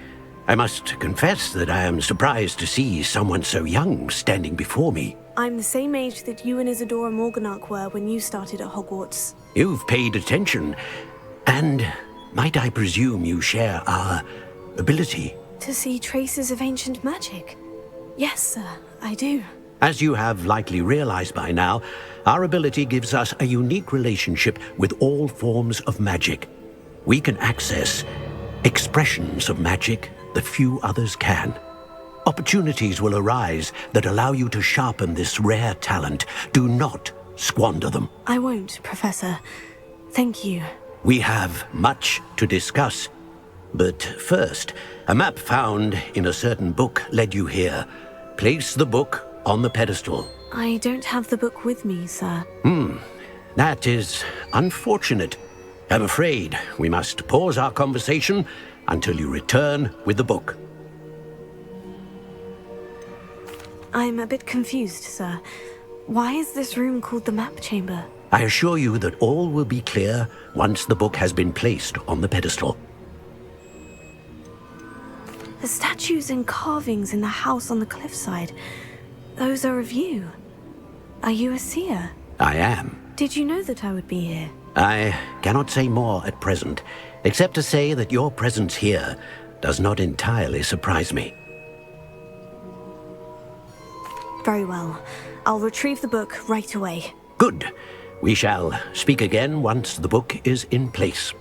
I must confess that I am surprised to see someone so young standing before me. I'm the same age that you and Isadora Morganach were when you started at Hogwarts. You've paid attention, and might I presume you share our ability? To see traces of ancient magic? Yes, sir, I do. As you have likely realized by now, our ability gives us a unique relationship with all forms of magic. We can access expressions of magic that few others can. Opportunities will arise that allow you to sharpen this rare talent. Do not squander them. I won't, Professor. Thank you. We have much to discuss. But first, a map found in a certain book led you here. Place the book on the pedestal. I don't have the book with me, sir. That is unfortunate. I'm afraid we must pause our conversation until you return with the book. I'm a bit confused, sir. Why is this room called the map chamber? I assure you that all will be clear once the book has been placed on the pedestal. The statues and carvings in the house on the cliffside, those are of you. Are you a seer? I am. Did you know that I would be here? I cannot say more at present, except to say that your presence here does not entirely surprise me. Very well. I'll retrieve the book right away. Good. We shall speak again once the book is in place.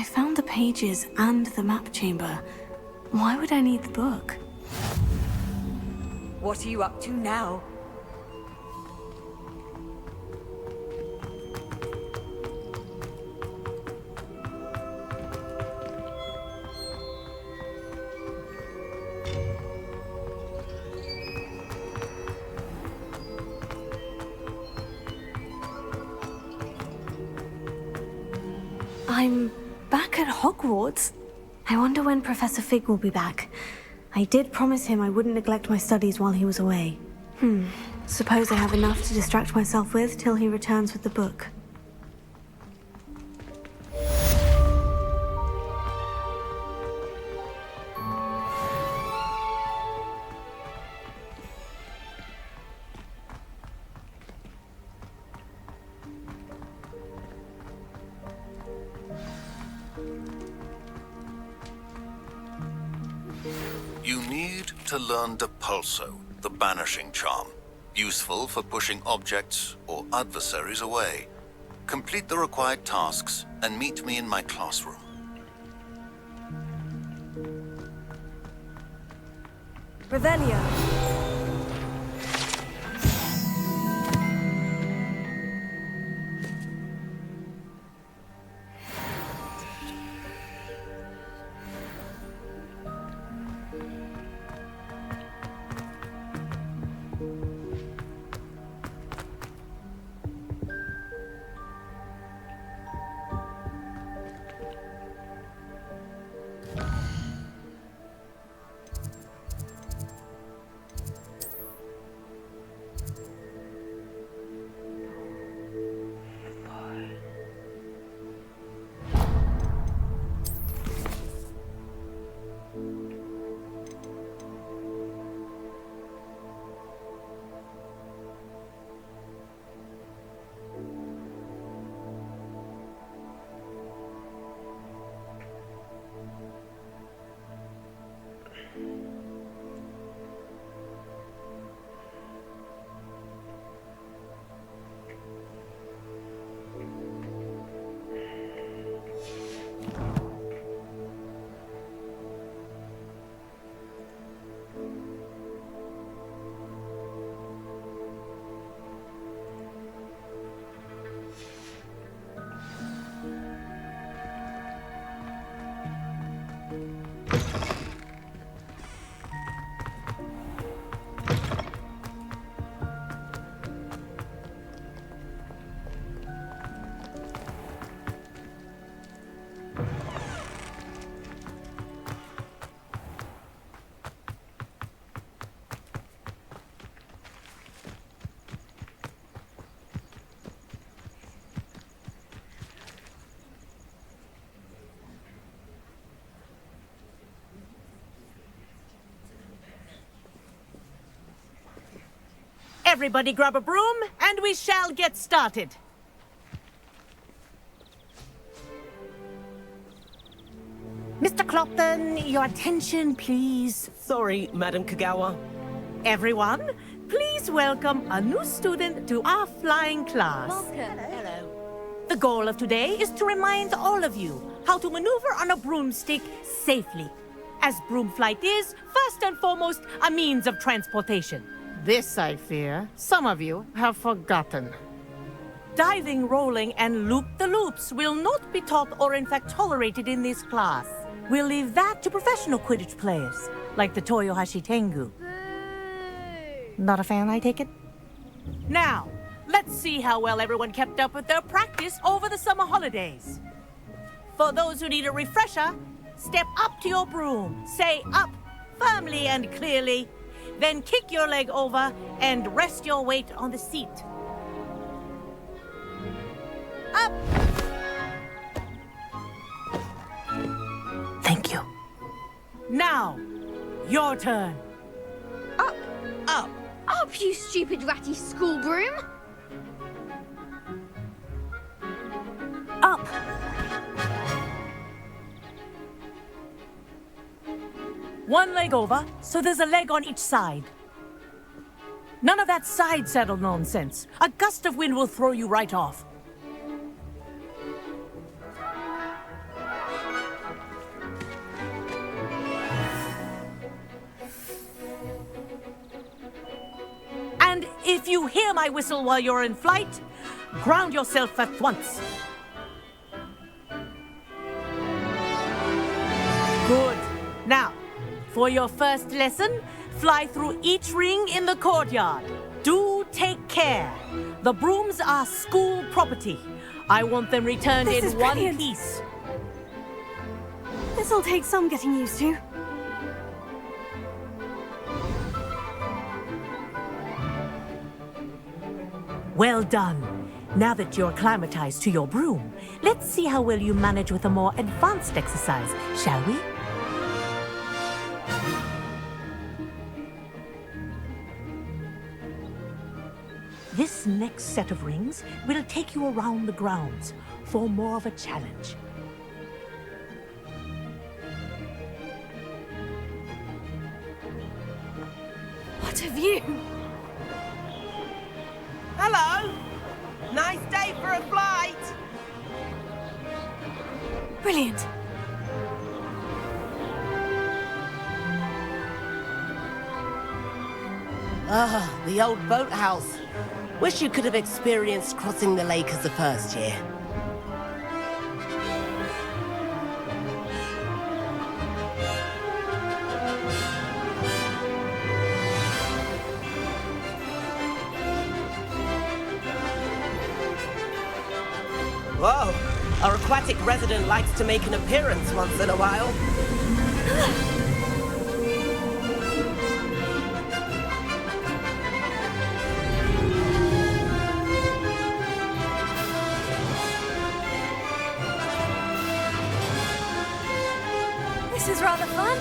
I found the pages and the map chamber. Why would I need the book? What are you up to now? I'm back at Hogwarts. I wonder when Professor Fig will be back. I did promise him I wouldn't neglect my studies while he was away. Suppose I have enough to distract myself with till he returns with the book. You need to learn Depulso, the banishing charm. Useful for pushing objects or adversaries away. Complete the required tasks and meet me in my classroom. Revelio. Everybody grab a broom, and we shall get started. Mr. Clopton, your attention, please. Sorry, Madam Kagawa. Everyone, please welcome a new student to our flying class. Welcome. Hello. The goal of today is to remind all of you how to maneuver on a broomstick safely, as broom flight is, first and foremost, a means of transportation. This, I fear, some of you have forgotten. Diving, rolling, and loop-the-loops will not be taught or in fact tolerated in this class. We'll leave that to professional Quidditch players, like the Toyohashi Tengu. Not a fan, I take it? Now, let's see how well everyone kept up with their practice over the summer holidays. For those who need a refresher, step up to your broom, say up firmly and clearly, then kick your leg over and rest your weight on the seat. Up! Thank you. Now, your turn. Up! Up! Up, you stupid ratty school broom! Up! One leg over, so there's a leg on each side. None of that side saddle nonsense. A gust of wind will throw you right off. If you hear my whistle while you're in flight, ground yourself at once. Good. Now, for your first lesson, fly through each ring in the courtyard. Do take care. The brooms are school property. I want them returned in one piece. This'll take some getting used to. Well done. Now that you're acclimatized to your broom, let's see how well you manage with a more advanced exercise, shall we? This next set of rings will take you around the grounds for more of a challenge. What a view! Hello! Nice day for a flight! Brilliant. Ah, the old boathouse. Wish you could have experienced crossing the lake as a first year. Whoa, our aquatic resident likes to make an appearance once in a while. This is rather fun.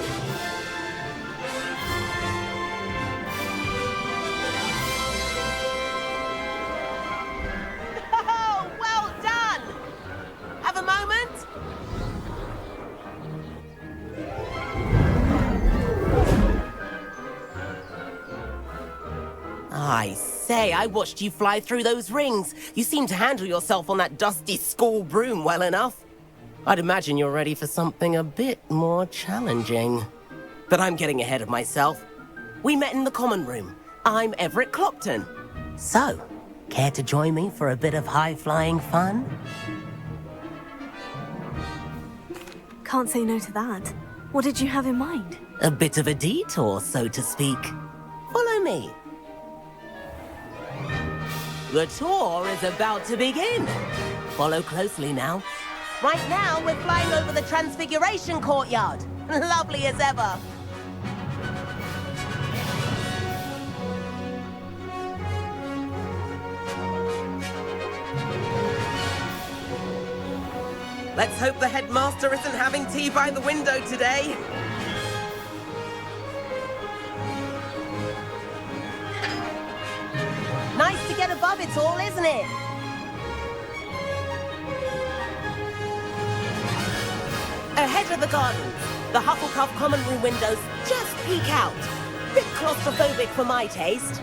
Oh, well done! Have a moment? I say, I watched you fly through those rings. You seem to handle yourself on that dusty school broom well enough. I'd imagine you're ready for something a bit more challenging. But I'm getting ahead of myself. We met in the common room. I'm Everett Clopton. So, care to join me for a bit of high-flying fun? Can't say no to that. What did you have in mind? A bit of a detour, so to speak. Follow me. The tour is about to begin. Follow closely now. Right now, we're flying over the Transfiguration Courtyard. Lovely as ever. Let's hope the headmaster isn't having tea by the window today. Nice to get above it all, isn't it? Ahead of the gardens, the Hufflepuff common room windows just peek out. Bit claustrophobic for my taste.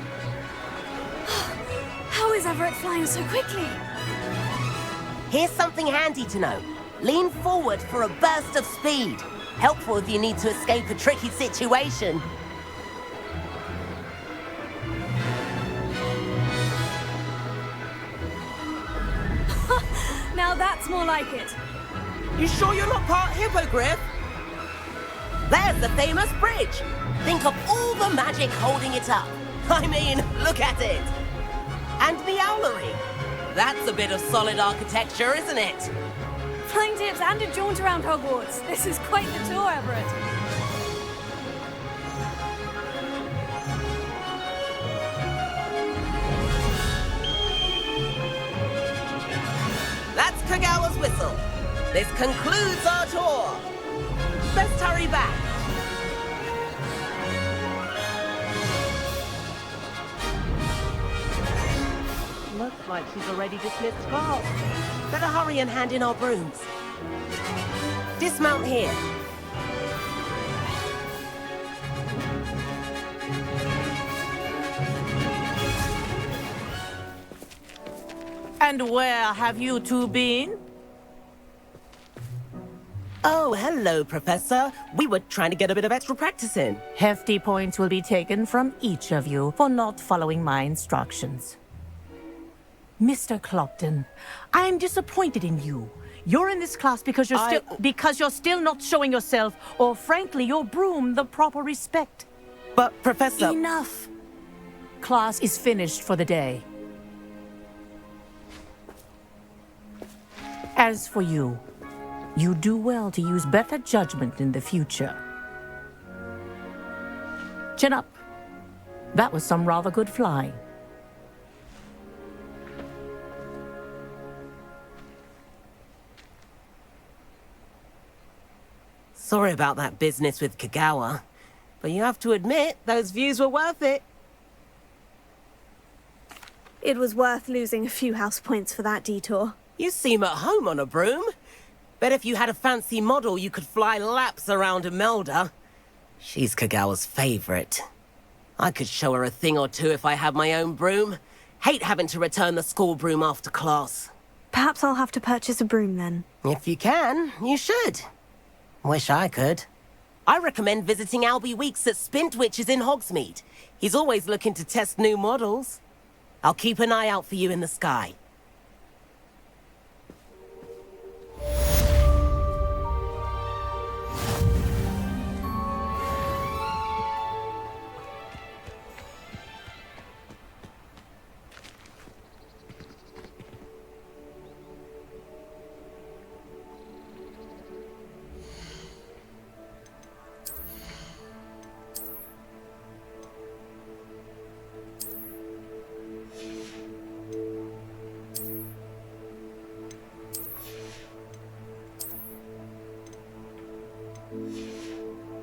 How is Everett flying so quickly? Here's something handy to know. Lean forward for a burst of speed. Helpful if you need to escape a tricky situation. Now that's more like it. You sure you're not part hippogriff? There's the famous bridge. Think of all the magic holding it up. I mean, look at it. And the owlery. That's a bit of solid architecture, isn't it? Flying tips and a jaunt around Hogwarts. This is quite the tour, Everett. That's Kagawa's whistle. This concludes our tour. Best hurry back. Looks like she's already dismissed class. Better hurry and hand in our brooms. Dismount here. And where have you two been? Oh, hello, Professor. We were trying to get a bit of extra practice in. Hefty points will be taken from each of you for not following my instructions. Mr. Clopton, I am disappointed in you. You're in this class because you're still not showing yourself, or frankly, your broom, the proper respect. But, Professor... Enough! Class is finished for the day. As for you, you do well to use better judgment in the future. Chin up. That was some rather good flying. Sorry about that business with Kagawa, but you have to admit, those views were worth it. It was worth losing a few house points for that detour. You seem at home on a broom. Bet if you had a fancy model, you could fly laps around Imelda. She's Kagawa's favorite. I could show her a thing or two if I had my own broom. Hate having to return the school broom after class. Perhaps I'll have to purchase a broom then. If you can, you should. Wish I could. I recommend visiting Albie Weeks at Spintwitches in Hogsmeade. He's always looking to test new models. I'll keep an eye out for you in the sky.